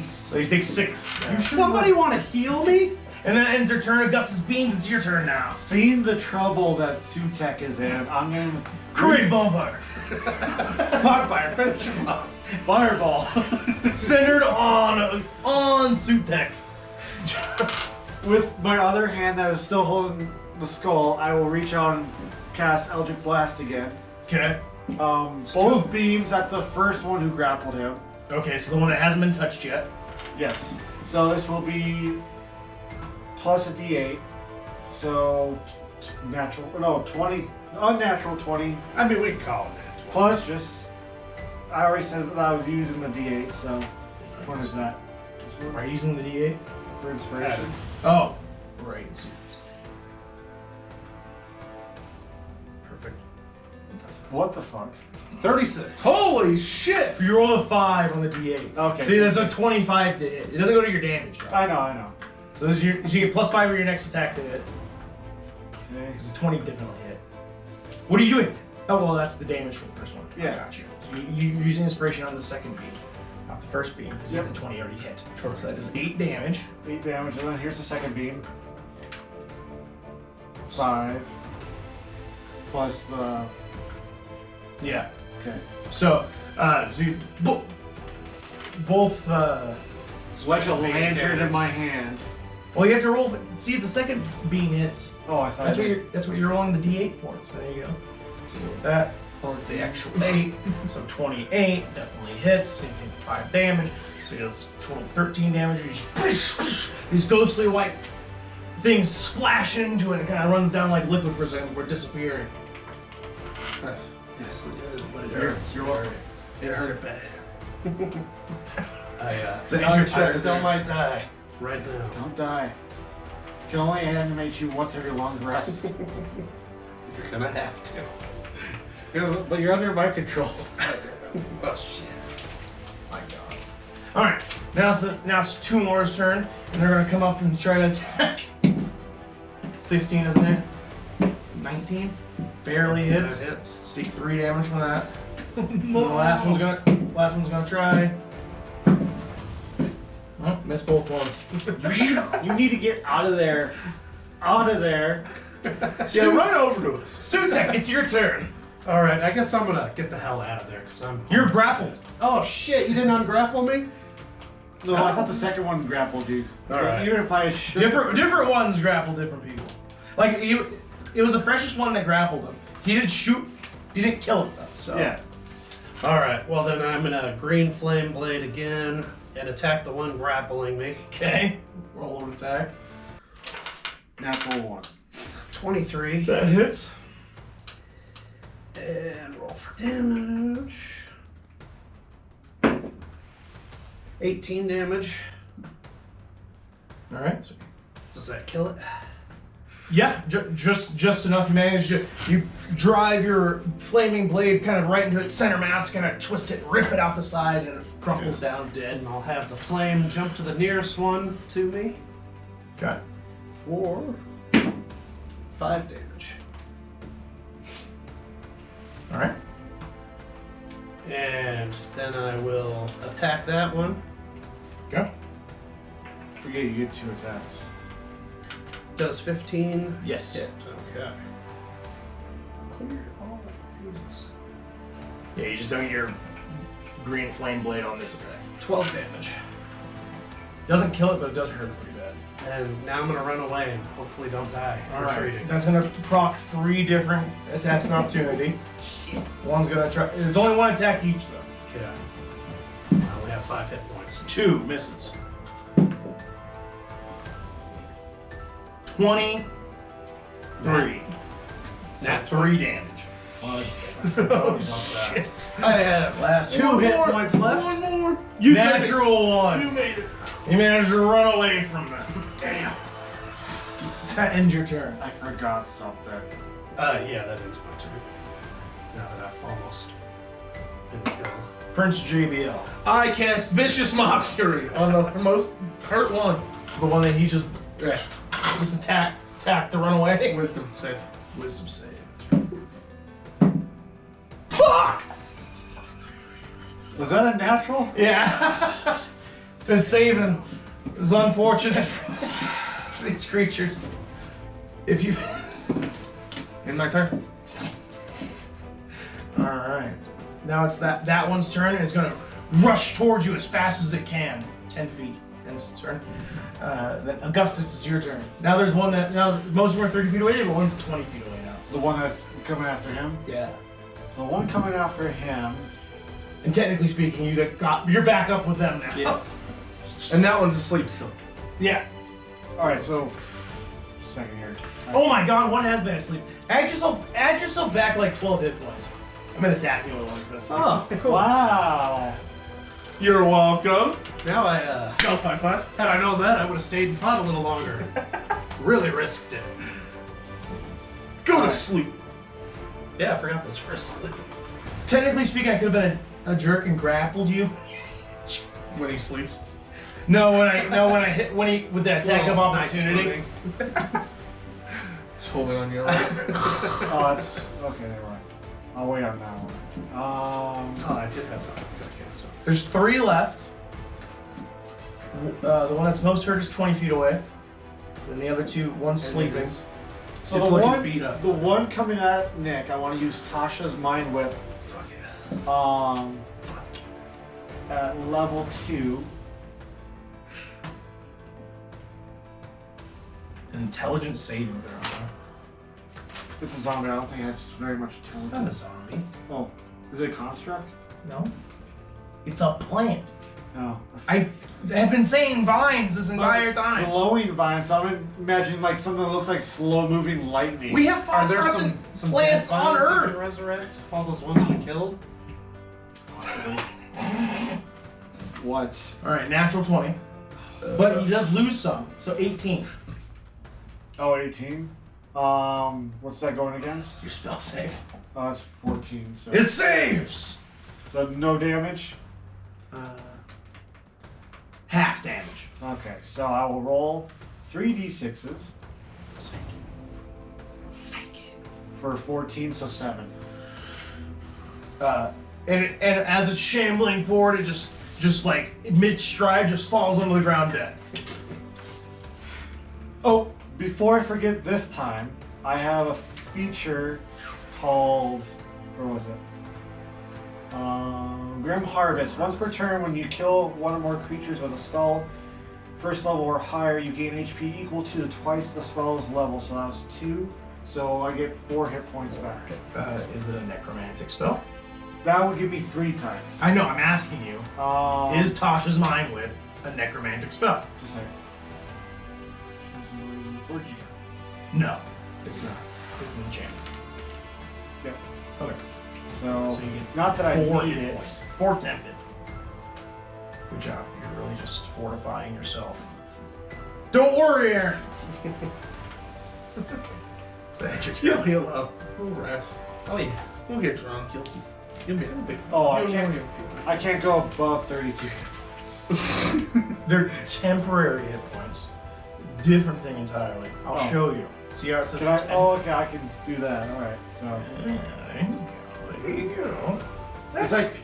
A: So you take 6.
C: Somebody want to heal me?
A: And then it ends their turn. Augustus Beams, it's your turn now.
D: Seeing the trouble that Sutek is in, I'm gonna
A: Create bonfire.
C: Bonfire, finish him off.
D: fireball.
A: Centered on Sutek.
D: With my other hand that is still holding the skull, I will reach out and cast Eldritch Blast again.
A: Okay.
D: Both beams at the first one who grappled him.
A: Okay, so the one that hasn't been touched yet.
D: Yes. So this will be plus a d8. So unnatural 20.
C: I mean, we can call it that.
D: Plus just, I already said that I was using the d8, so what is that? This one
A: Are you using the D8?
D: for inspiration.
A: Oh, right. Perfect.
D: What the fuck?
C: 36.
B: Holy shit!
A: You roll a 5 on the D8.
D: Okay.
A: See, that's a 25 to hit. It doesn't go to your damage, though.
D: I know.
A: So you get plus 5 on your next attack to hit.
D: Okay.
A: Because a 20 definitely hit. What are you doing? Oh, well, that's the damage for the first one.
D: Yeah.
A: I got you. You're using inspiration on the second beam, not the first beam, because
D: Yep.
A: the 20 already hit. So that is 8 damage.
D: 8 damage, and then here's the second beam. 5. Plus the...
A: Yeah.
D: Okay.
A: So you both.
D: Special lantern in my hand.
A: Well, you have to roll. See if the second beam hits.
D: Oh, I thought...
A: That's what you're rolling the D8 for. So there you go. So with that plus the actual 8, so 28 definitely hits. Same thing for 5 damage. So he does total 13 damage. You just these ghostly white things splash into it and kind of runs down like liquid for a second before disappearing.
B: Nice.
C: Yes, it did.
A: But it hurts.
B: You're welcome. It hurt it bad.
C: I still might die right now.
D: Don't die. Can only animate you once every long rest.
C: You're gonna have to.
D: But you're under my control.
C: Oh shit.
A: My God. All right. Now it's two more's turn, and they're gonna come up and try to attack. 15, isn't it? 19. Barely hits.
C: That hits.
A: Let's take 3 damage from that. The last one's gonna try. Oh, missed both ones.
D: You need to get out of there. Out of there.
B: Yeah, right over to us.
A: Sutek, it's your turn.
C: All right, I guess I'm gonna get the hell out of there because I'm.
A: You're grappled.
C: Oh shit! You didn't ungrapple me?
D: No, I thought the second one grappled you.
C: All right.
D: Even if I should...
A: Different ones grapple different people. Like it was the freshest one that grappled him. He didn't shoot. He didn't kill it though. So
D: Yeah.
C: All right. Well then, I'm gonna green flame blade again and attack the one grappling me.
A: Okay. Roll an attack.
D: Natural 1.
C: 23.
A: That hits.
C: And roll for damage. 18 damage.
A: All right. So,
C: Does that kill it?
A: yeah, just enough. You manage to drive your flaming blade kind of right into its center mass, kind of twist it, rip it out the side, and it crumples down dead.
C: And I'll have the flame jump to the nearest one to me
A: Okay.
C: for 5 damage.
A: All right.
C: And then I will attack that one.
A: Go.
D: Forget you get 2 attacks.
C: Does 15
A: Yes.
C: hit? Okay. Clear all uses.
A: Yeah, you just don't get your green flame blade on this attack.
C: 12 damage.
A: Doesn't kill it, but it does hurt it pretty bad.
C: And now I'm gonna run away and hopefully don't die.
A: All right.
C: Retreating.
A: That's gonna proc 3 different attacks of opportunity. One's gonna try. There's only 1 attack each though.
C: Yeah. I only have 5 hit points.
A: 2 misses. 23.
C: Nat
A: 3 damage.
C: Oh shit! I have
A: Last
C: 2 hit points left.
B: One more. You did it.
A: Natural
B: You
A: 1.
B: made it.
A: You managed to run away from them. Damn. That ends your turn.
D: I forgot something.
C: Yeah, that ends my turn. Now that I've almost been killed.
A: Prince JBL.
B: I cast Vicious Mockery on the most hurt one.
A: The one that he just attacked to run away.
B: Wisdom save.
A: Wisdom save.
B: Fuck!
D: Was that a natural?
A: Yeah. The saving is unfortunate for these creatures. If you.
B: In my turn.
A: Alright. Now it's that one's turn, and it's gonna rush towards you as fast as it can. 10 feet. Ends its turn. Then Augustus, it's your turn. Now there's one that most of them are 30 feet away, but one's 20 feet away now.
D: The one that's coming after him?
A: Yeah.
D: So the one coming after him...
A: And technically speaking, you're back up with them now.
C: Yeah.
B: And that one's asleep still.
A: Yeah.
D: Alright, so... Second here.
A: Oh my god, one has been asleep. Add yourself back like 12 hit points. I'm gonna attack the only one that's been asleep.
C: Oh, cool.
D: Wow!
B: You're welcome.
C: Now I
B: Stealth high five.
C: had I known that, I would have stayed and fought a little longer. Really risked it.
B: Go to sleep.
C: Yeah, I forgot those were asleep.
A: Technically speaking, I could have been a jerk and grappled you.
B: When he sleeps.
A: No, when he with that attack of opportunity.
B: totally on your list.
D: Oh, it's okay. Never mind. I'll wait on that one.
C: Oh, I did have something. Okay, so.
A: There's 3 left. The one that's most hurt is 20 feet away. And the other 2, one's sleeping.
D: So
B: It's
D: the
B: looking
D: one,
B: beat up.
D: the one coming at Nick, I want to use Tasha's Mind Whip.
C: Fuck yeah.
D: At level 2.
A: An intelligence saving throw. Huh?
D: It's a zombie. I don't think it has very much
A: It's not a
D: intelligence.
A: zombie.
D: Oh, is it a construct?
A: No. It's a plant.
D: No.
A: I have been saying vines this entire
D: The
A: time.
D: glowing vines. So I'm imagining like something that looks like slow-moving lightning.
A: We have
C: Are there
A: phosphorescent
C: some
A: plants
C: dead
A: on
C: vines you can
A: Earth.
C: resurrect? All those ones we killed?
D: What?
A: All right, natural 20. But he does lose some, so 18.
D: Oh, 18. What's that going against?
A: Your spell save.
D: Oh, that's 14. So,
A: It saves.
D: so no damage.
A: Half damage.
D: Okay, so I will roll 3d6s for 14, so 7.
A: And as it's shambling forward, it just like mid-stride just falls onto the ground dead.
D: Oh, before I forget this time, I have a feature called, where was it? Grim Harvest. Once per turn, when you kill one or more creatures with a spell, first level or higher, you gain HP equal to twice the spell's level. So that was 2. So I get 4 hit points back.
A: Is it a necromantic spell?
D: That would give me 3 times.
A: I know, I'm asking you. Is
D: Is
A: Tasha's Mind Whip a necromantic spell?
D: just like. Where'd you go?
A: No, it's not. It's an enchantment.
D: Yep.
A: Okay.
D: So,
A: So you get
D: not that I
A: 4
D: need
A: hit
D: it.
A: points. 4 tempted. Good job. You're really just fortifying yourself. Don't worry, Aaron. So that's your
B: You'll heal up. We'll rest.
C: Oh yeah.
B: We'll get drunk. You'll be fine.
D: Oh, I
B: You'll
D: can't-
B: feel fine.
D: I can't go above 32.
A: They're temporary hit points. Different thing entirely. I'll
D: Oh.
A: show you. See how it says
D: Can I?
A: 10?
D: Oh, okay, I can do that. All right. So
A: Yeah, there you go. There you go.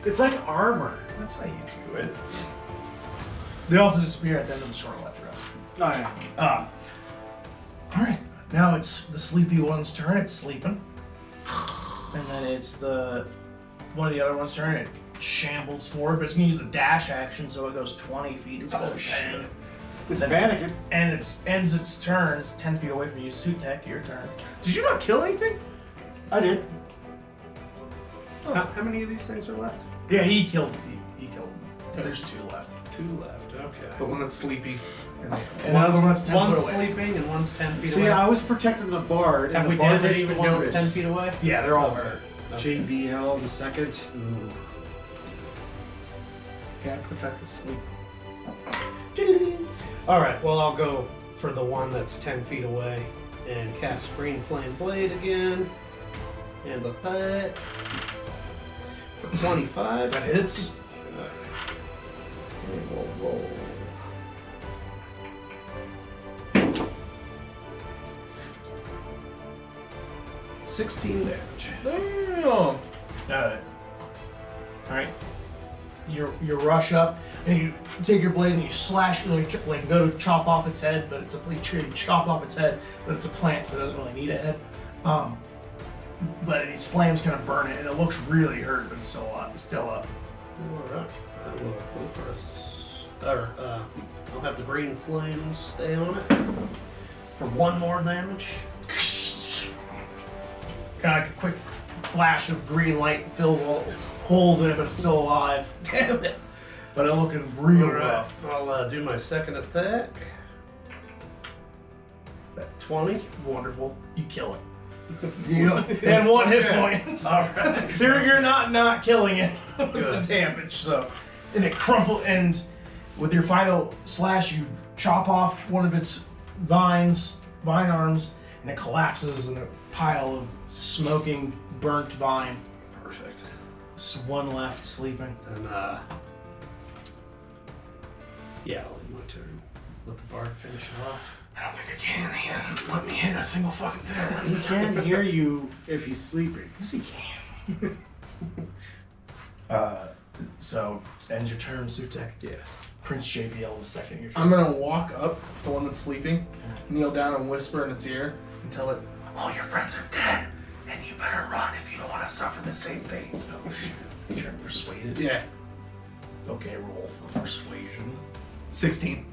D: it's like armor.
A: That's how you do it. They also disappear at the end of the short life rest.
D: Oh yeah.
A: Alright, now it's the sleepy one's turn, it's sleeping. And then it's one of the other one's turn, it shambles forward, but it's gonna use the dash action, so it goes 20 feet instead of 10.
D: It's
A: Then-
D: mannequin.
A: And it ends its turn, it's 10 feet away from you. Sutek, your turn.
B: Did you not kill anything?
D: I did.
C: How many of these things are left?
A: Yeah, he killed. He killed. There's 2 left.
C: 2 left. Okay.
B: The one that's sleepy.
A: And the other one's 10
C: One's
A: foot away.
C: sleeping and one's 10 feet
D: See,
C: away.
D: I was protecting the bard.
C: Have
D: and
C: we
D: the bard
C: damaged
D: missed
C: the
D: the
C: one that's
D: notice.
C: 10 feet away?
A: Yeah, they're all
C: Okay.
A: hurt.
C: Okay.
D: JBL the second.
C: Ooh.
B: Yeah, put that to sleep.
C: Alright, well, I'll go for the one that's 10 feet away and cast Green Flame Blade again. And the that. For 25.
A: That hits.
C: Okay. And we'll roll. $16 damage.
B: Damn.
A: Alright. You rush up and you take your blade and you slash, like go to chop off its head, but it's a you chop off its head, but it's a plant, so it doesn't really need a head. But these flames kind of burn it, and it looks really hurt, but it's still up.
C: Alright. I will go for I'll have the green flame stay on it for 1 more damage.
A: Kind of like a quick flash of green light fills all holes in it, but it's still alive. Damn it! But it's looking real rough.
C: I'll do my second attack.
A: That
C: 20.
A: Wonderful. You kill it. You know, and 1 hit point. Alright. You're not killing it with the damage, so. And it crumple, and with your final slash, you chop off one of its vine arms, and it collapses in a pile of smoking, burnt vine.
C: Perfect.
A: There's 1 left sleeping.
C: And yeah, I'll end my turn. Let the bard finish it off.
B: I don't think I can. He hasn't let me hit a single fucking thing.
D: He can't hear you if he's sleeping.
A: Yes, he can. So, ends your turn, Sutek.
B: Yeah.
A: Prince JBL is second your turn.
B: I'm gonna walk up to the one that's sleeping, kneel down and whisper in its ear and tell it, all your friends are dead, and you better run if you don't want to suffer the same fate.
A: Oh shit. You trying to persuade it?
B: Yeah.
A: Okay, roll for persuasion.
B: 16.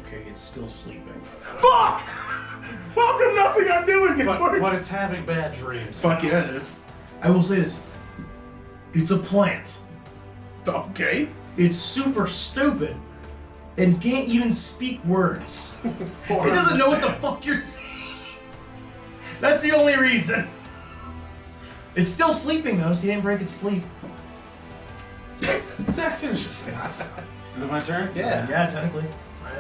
A: Okay, it's still sleeping.
B: Fuck! Welcome, nothing I'm doing is working.
C: But it's having bad dreams.
B: Fuck yeah, it is.
A: I will say this. It's a plant.
B: Okay.
A: It's super stupid and can't even speak words. It doesn't know what the fuck you're saying. That's the only reason. It's still sleeping though, so you didn't break its sleep.
B: Zach, finish this thing.
D: Is it my turn?
A: Yeah, technically.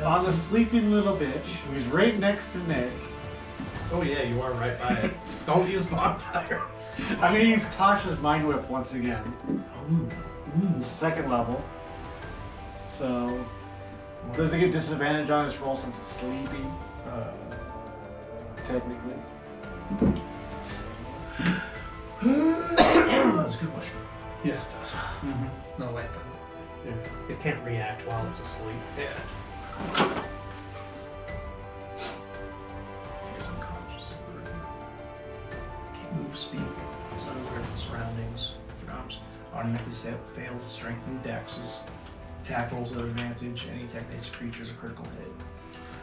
D: On the sleeping little bitch, who's right next to Nick,
C: Oh yeah, you are right by it. Don't use bonfire.
D: I'm gonna use Tasha's Mind Whip once again.
A: Ooh.
D: Second level. So, does it get disadvantage on its roll since it's sleeping? Technically.
A: That's a good question.
B: Yes, it does. No way it doesn't.
C: Yeah. It can't react while it's asleep.
B: Yeah.
A: He's unconscious. Can't move, speak. He's unaware of its surroundings. Drops. Automatically fails strength and dexes. Tackles at advantage. Any attack that hits creatures a critical hit.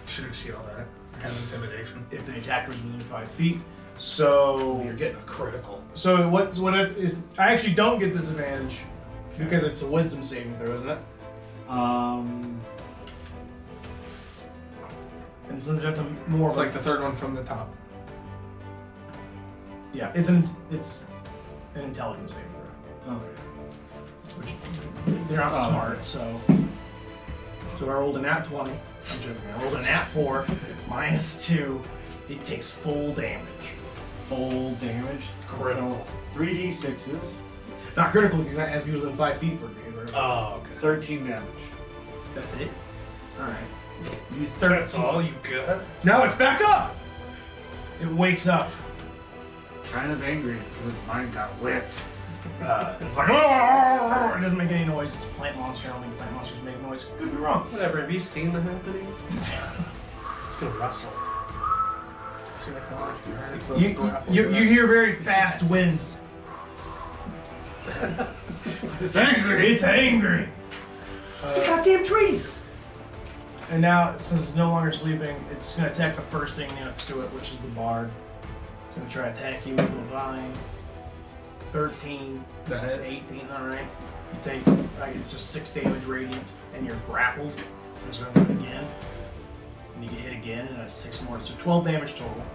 B: Should have seen all that. Has intimidation.
A: If the attacker is within 5 feet. So
C: You're getting a critical.
A: So what it is? I actually don't get disadvantage because it's a wisdom saving throw, isn't it? And since that's a more
B: It's like the third one from the top.
A: yeah, it's an intelligence saving throw,
D: Okay.
A: which they're not smart. So I rolled a nat 20. I'm joking. I rolled a nat 4 minus 2. It takes full damage.
D: Full damage.
C: Critical.
D: 3d6s.
A: Not critical because that has to be within 5 feet for me.
C: Oh, okay.
D: 13 damage.
A: That's it. All right. You
C: That's
A: 13.
C: all you got?
B: Now it's back up!
A: It wakes up.
D: Kind of angry because his mind got whipped.
A: It's like, "Oh!" It doesn't make any noise. It's a plant monster. I don't think plant monsters make noise. Could be wrong.
C: Whatever, have you seen the happening? It's gonna rustle.
B: It's gonna come off your hand, throw
A: You,
B: the grapple
A: you,
B: to
A: you
B: that.
A: hear very fast winds. It's angry. It's angry. It's the goddamn trees. And now, since it's no longer sleeping, it's going to attack the first thing next to it, which is the bard. It's going to try to attack you with the vine. 13.
B: That
A: That's
B: hits.
A: 18. All right. You take, it's just 6 damage radiant, and you're grappled. It's going to do it again. And you get hit again, and that's 6 more. So 12 damage total.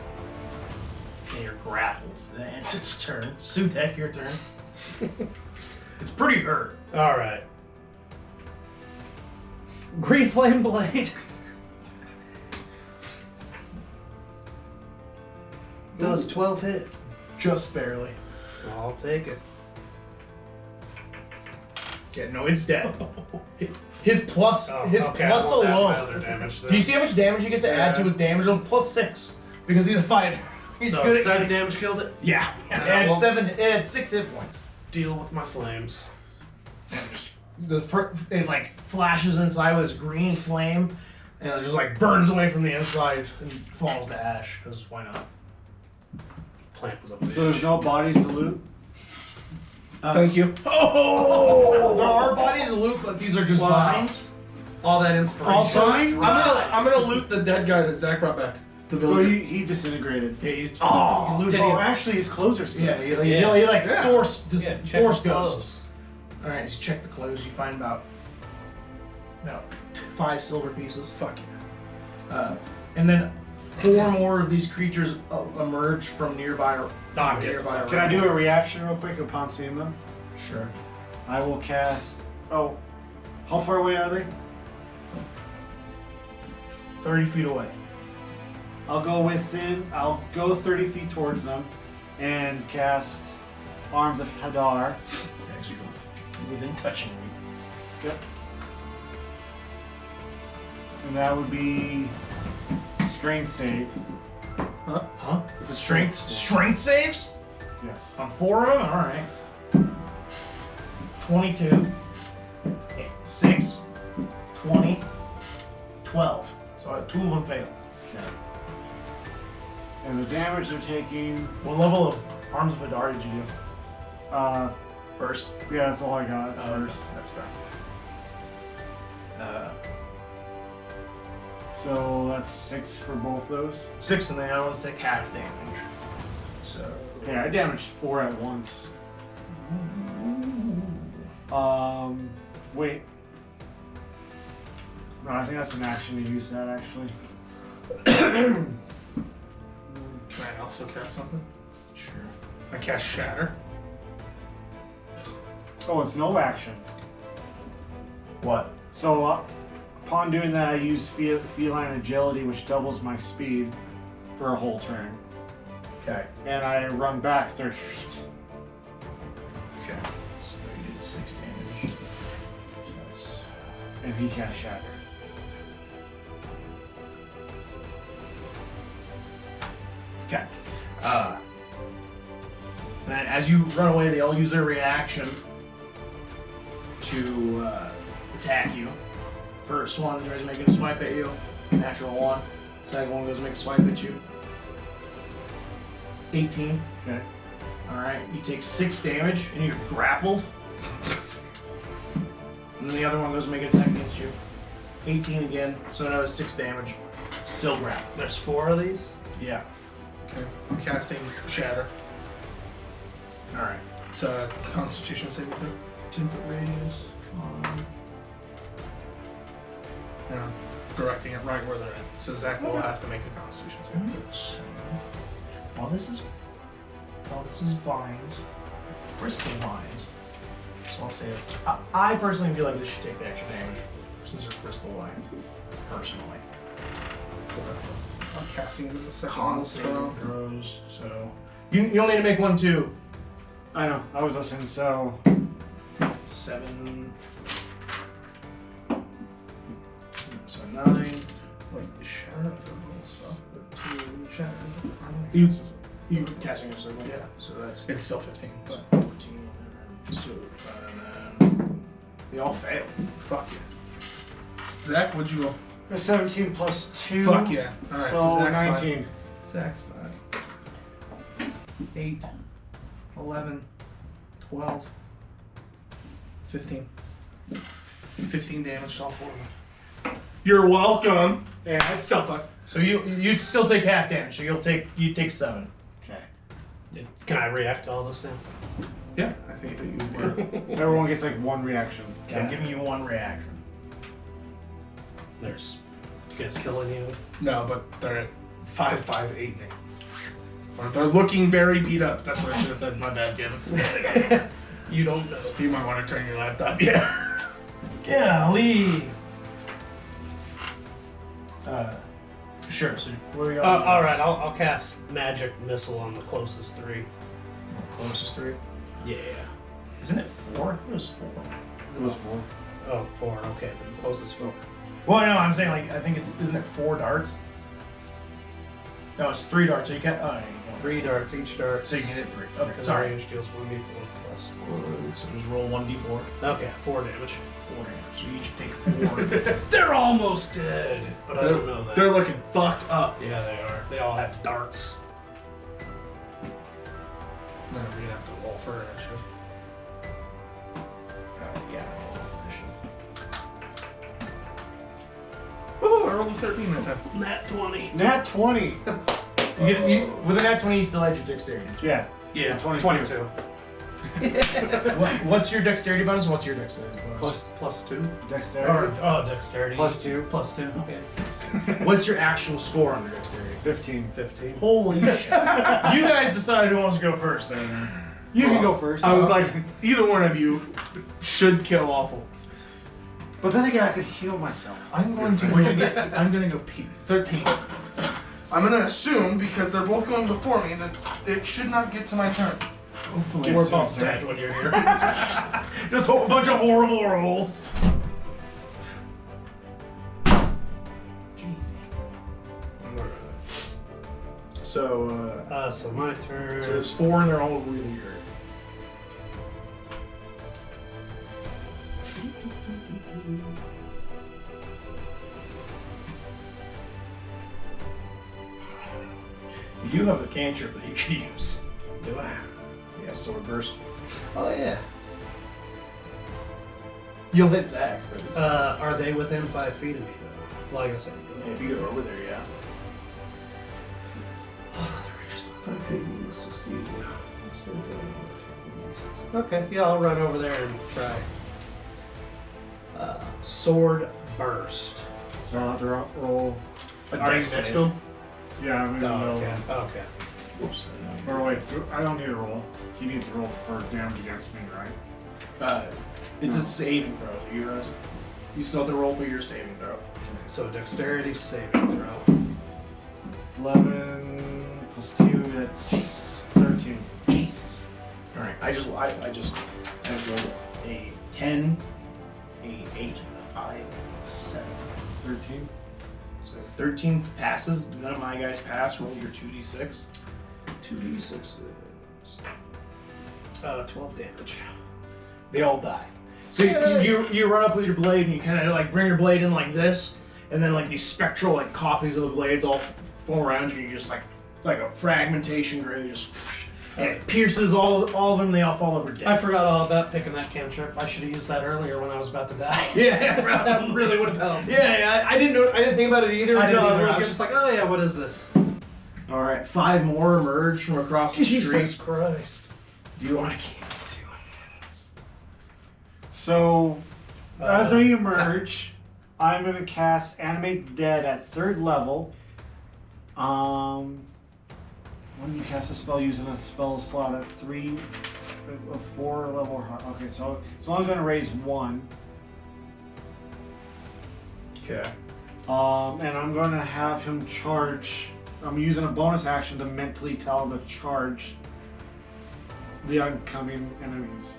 A: And you're grappled. That ends its turn. Sutek, your turn. It's pretty hurt.
C: Alright. Green Flame Blade. Does 12 hit?
A: Just barely.
C: I'll take it.
A: Yeah, no, it's dead. His plus, his
C: okay,
A: plus
C: I won't add my
A: alone.
C: other damage then.
A: Do you see how much damage he gets to add to his damage? It was plus 6 because he's a fighter. He's
C: So
A: good at
C: 7 damage killed it?
A: Yeah,
C: Yeah,
A: and it's
C: well-
A: 7. It had 6 hit points.
C: Deal with my flames.
A: And just it like flashes inside with this green flame, and it just like burns away from the inside and falls to ash. Because why not?
C: Plant was up the
D: So there's
C: edge.
D: no bodies to loot?
B: Thank you.
A: Oh! There are bodies to loot, but these are just
B: Wow.
A: vines.
C: All that inspiration.
A: Also,
B: I'm gonna loot the dead guy that Zach brought back. The
D: Well,
B: villager.
D: he disintegrated.
A: Yeah, you,
B: Oh,
A: you loot
C: did
A: it.
C: he-
D: Oh, actually, his clothes are still.
A: Yeah, you
C: Yeah.
A: like
B: Yeah.
A: force
C: Yeah, check
A: force
C: the
A: ghosts.
C: clothes.
A: All right, just check the clothes. You find about 5 silver pieces.
B: Fuck yeah.
A: And then 4 more of these creatures emerge from nearby.
C: Not good.
D: Can I do a reaction real quick upon seeing them?
A: Sure.
D: I will cast. Oh, how far away are they?
A: 30 feet away.
D: I'll go 30 feet towards them and cast Arms of Hadar.
A: Actually, within touching me.
D: Yep. And that would be strength save.
A: Huh? Is it strength saves?
D: Yes.
A: On 4 of them? Alright. 22, 6, 20, 12. So 2 of them failed.
D: Okay. And the damage they're taking.
A: What level of Arms of Hadar did you do? First?
D: Yeah, that's all I got. That's first.
A: That's fair.
D: So that's 6 for both those.
A: 6, and then I want to take half damage. So.
D: Yeah, I damaged 4 at once. Wait. No, I think that's an action to use that actually.
B: Can I also cast something?
A: Sure.
B: I cast Shatter.
D: Oh, it's no action.
A: What?
D: So upon doing that, I use feline agility, which doubles my speed for a whole turn.
A: Okay.
D: And I run back 30 feet.
A: Okay. So you did 6 damage. So that's...
D: And he can't shatter.
A: Okay. Then as you run away, they all use their reaction to attack you. First one tries to make a swipe at you. Natural 1. Second one goes to make a swipe at you. 18.
D: Okay.
A: Alright, you take 6 damage and you're grappled. And then the other one goes to make an attack against you. 18 again, so another 6 damage. Still grappled.
C: There's 4 of these?
A: Yeah.
B: Okay. I'm casting Shatter.
A: Alright.
B: It's a Constitution saving throw. 10-foot radius. And I'm directing it right where they're at. So Zach will have to make a Constitution save.
A: Well, this is vines, crystal vines. So I'll say, I personally feel like this should take the extra damage since they're crystal vines. Personally,
B: So that's I'm casting it as a second
A: con
B: level
A: saving
B: spell.
A: throws. So you only need to make 1 too.
D: I know. I was listening. So
A: 7. So 9.
B: Wait, the Shatter for little stuff, but 2 Shatter.
A: You casting a circle.
B: Yeah.
A: So that's
B: It's still 15, but
A: 14. So and then they all fail.
B: fuck yeah. Zach, what'd you roll?
D: the 17 plus 2.
B: Fuck yeah. Alright,
D: So
B: Zach's
D: 19.
B: fine. Zach's fine. 8, 11, 12, 15. 15 damage to all 4 of them. You're welcome.
D: Yeah.
B: It's so fuck.
A: So you still take half damage. So you take 7.
D: Okay.
C: Can I react to all this now?
B: Yeah, I think that you were.
D: Everyone gets like 1 reaction.
A: Okay, I'm giving you 1 reaction.
C: There's... Do you guys kill any of them?
B: No, but they're at 5, 5, 8, and 8. Or they're looking very beat up. That's what I should have said. My bad, Kevin.
A: You don't know.
B: You might want to turn your laptop. Yeah.
A: Golly. Sure. So where are you?
C: All right, I'll cast magic missile on the closest 3.
A: Closest 3.
C: Yeah.
A: Isn't it 4? It was 4.
D: It was 4.
C: Oh, 4. Okay, the closest 4.
A: Well, no, I'm saying like I think isn't it 4 darts? No, it's 3 darts. So you can't. Oh, no, you can't.
C: 3 darts. Each dart.
A: So you can hit 3. Okay,
C: Because
A: sorry.
C: range deals 1d4 plus.
A: So just roll 1d4.
C: Okay, 4 damage.
A: 4 damage. So you each take 4.
C: They're almost dead, but I don't know that.
B: They're looking fucked up.
C: Yeah, they are. They all have darts.
B: Then we're gonna have to roll for initiative.
A: Yeah. Roll initiative.
B: Woohoo! I rolled a 13 that time.
C: Nat 20.
D: Nat 20.
A: With a nat 20, you still had your dexterity.
D: Yeah.
C: Yeah,
D: So 22.
C: 22.
A: What's your dexterity bonus? What's your dexterity bonus?
C: Plus 2.
D: Dexterity.
C: Dexterity.
D: Plus 2.
C: Plus 2. Okay.
A: What's your actual score under dexterity?
D: 15.
C: 15.
A: Holy shit. You guys decide who wants to go first then.
D: You can go first.
B: I was like, either one of you should kill awful.
D: But then again, I could heal myself.
A: I'm going to go pee. 13.
B: I'm gonna assume, because they're both going before me, that it should not get to my turn.
A: Hopefully
C: We're
A: it's
C: both
A: Sue's turn.
C: dead when you're here.
A: Just a bunch of horrible rolls. So,
C: So my turn.
A: so there's 4 and they're all really hurt. You have a cantrip that you could use.
C: Do I?
A: Yeah, sword burst.
C: Oh yeah.
A: You'll hit Zach. But it's
C: Are they within 5 feet of me though? Well, I guess I can go.
A: yeah, if you go over there, yeah.
C: Five feet. Succeed. Okay, yeah, I'll run over there and try. Sword burst.
D: So I'll have to roll.
A: A
C: Are you
A: dex
C: next
A: save.
C: to him?
D: Yeah, I'm in the middle.
C: Okay. Okay.
A: Whoops.
D: Or wait, I don't need to roll. He needs to roll for damage against me, right?
A: It's
D: No.
A: a saving throw. You still have to roll for your saving throw.
C: So dexterity saving throw.
D: 11 plus 2, that's 13.
A: Jesus. All right. I just rolled a 10, a 8, a 5, a 7.
D: 13.
A: So 13 passes. None of my guys pass. Roll your 2d6.
C: 2d6. 12 damage.
A: They all die. So you run up with your blade and you kind of like bring your blade in like this, and then like these spectral like copies of the blades all form around you. And you just like a fragmentation grenade, just and it pierces all of them. They all fall over dead.
C: I forgot all about picking that cantrip. I should have used that earlier when I was about to die.
A: Yeah,
C: That really would have helped.
A: Yeah, I didn't know. I didn't think about it either
C: I
A: until
C: didn't
A: I was
C: either. I
A: looking.
C: was just like, oh yeah, what is this?
A: All right, 5 more emerge from across the street.
C: Christ.
A: Do you want to keep doing this?
D: So, as we emerge, I'm going to cast Animate Dead at 3rd level. When you cast a spell using a spell slot at 3 of 4 level. Okay, so I'm going to raise 1.
A: Okay.
D: And I'm going to have him charge. I'm using a bonus action to mentally tell him to charge the oncoming enemies.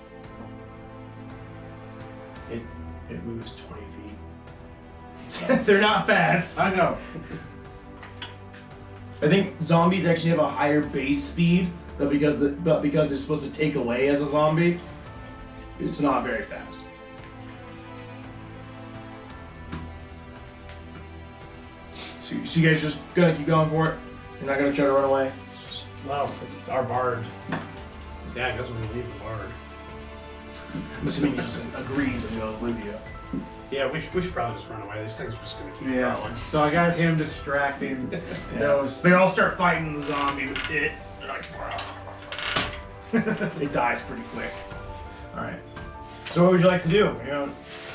A: It moves 20 feet. They're not fast.
D: I know.
A: I think zombies actually have a higher base speed, but because they're supposed to take away as a zombie, it's not very fast. So you guys just gonna keep going for it? You're not gonna try to run away?
C: Well, our bard. Yeah, I guess we're gonna leave the bard.
A: I'm assuming he just agrees and goes with you.
C: Yeah, we should probably just run away. These things are just gonna keep
D: Yeah.
C: going.
D: So I got him distracting those.
A: They all start fighting the zombie with it. They're like, it dies pretty quick. All right. So what would you like to do? You know,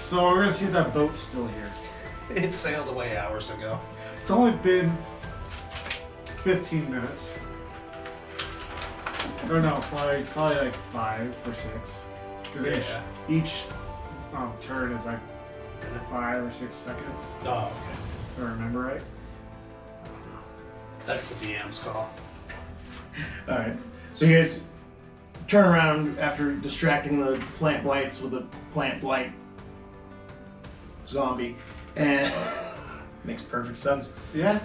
D: So we're gonna see if that boat's still here.
C: It sailed away hours ago.
D: It's only been 15 minutes. Or no, probably like 5 or 6. Because
C: Yeah.
D: each turn is like 5 or 6 seconds.
C: Oh, okay.
D: If I remember right.
C: That's the DM's call.
A: all right. So you guys turn around after distracting the plant blights with the plant blight zombie, and makes perfect sense.
D: Yeah.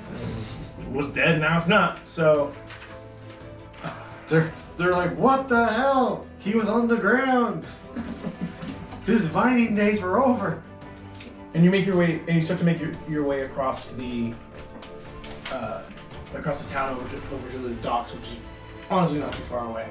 A: It was dead, now it's not. So
D: They're like, what the hell? He was on the ground. His vining days were over.
A: and you make your way, and you start to make your way across the town over to the docks, which is honestly not too far away.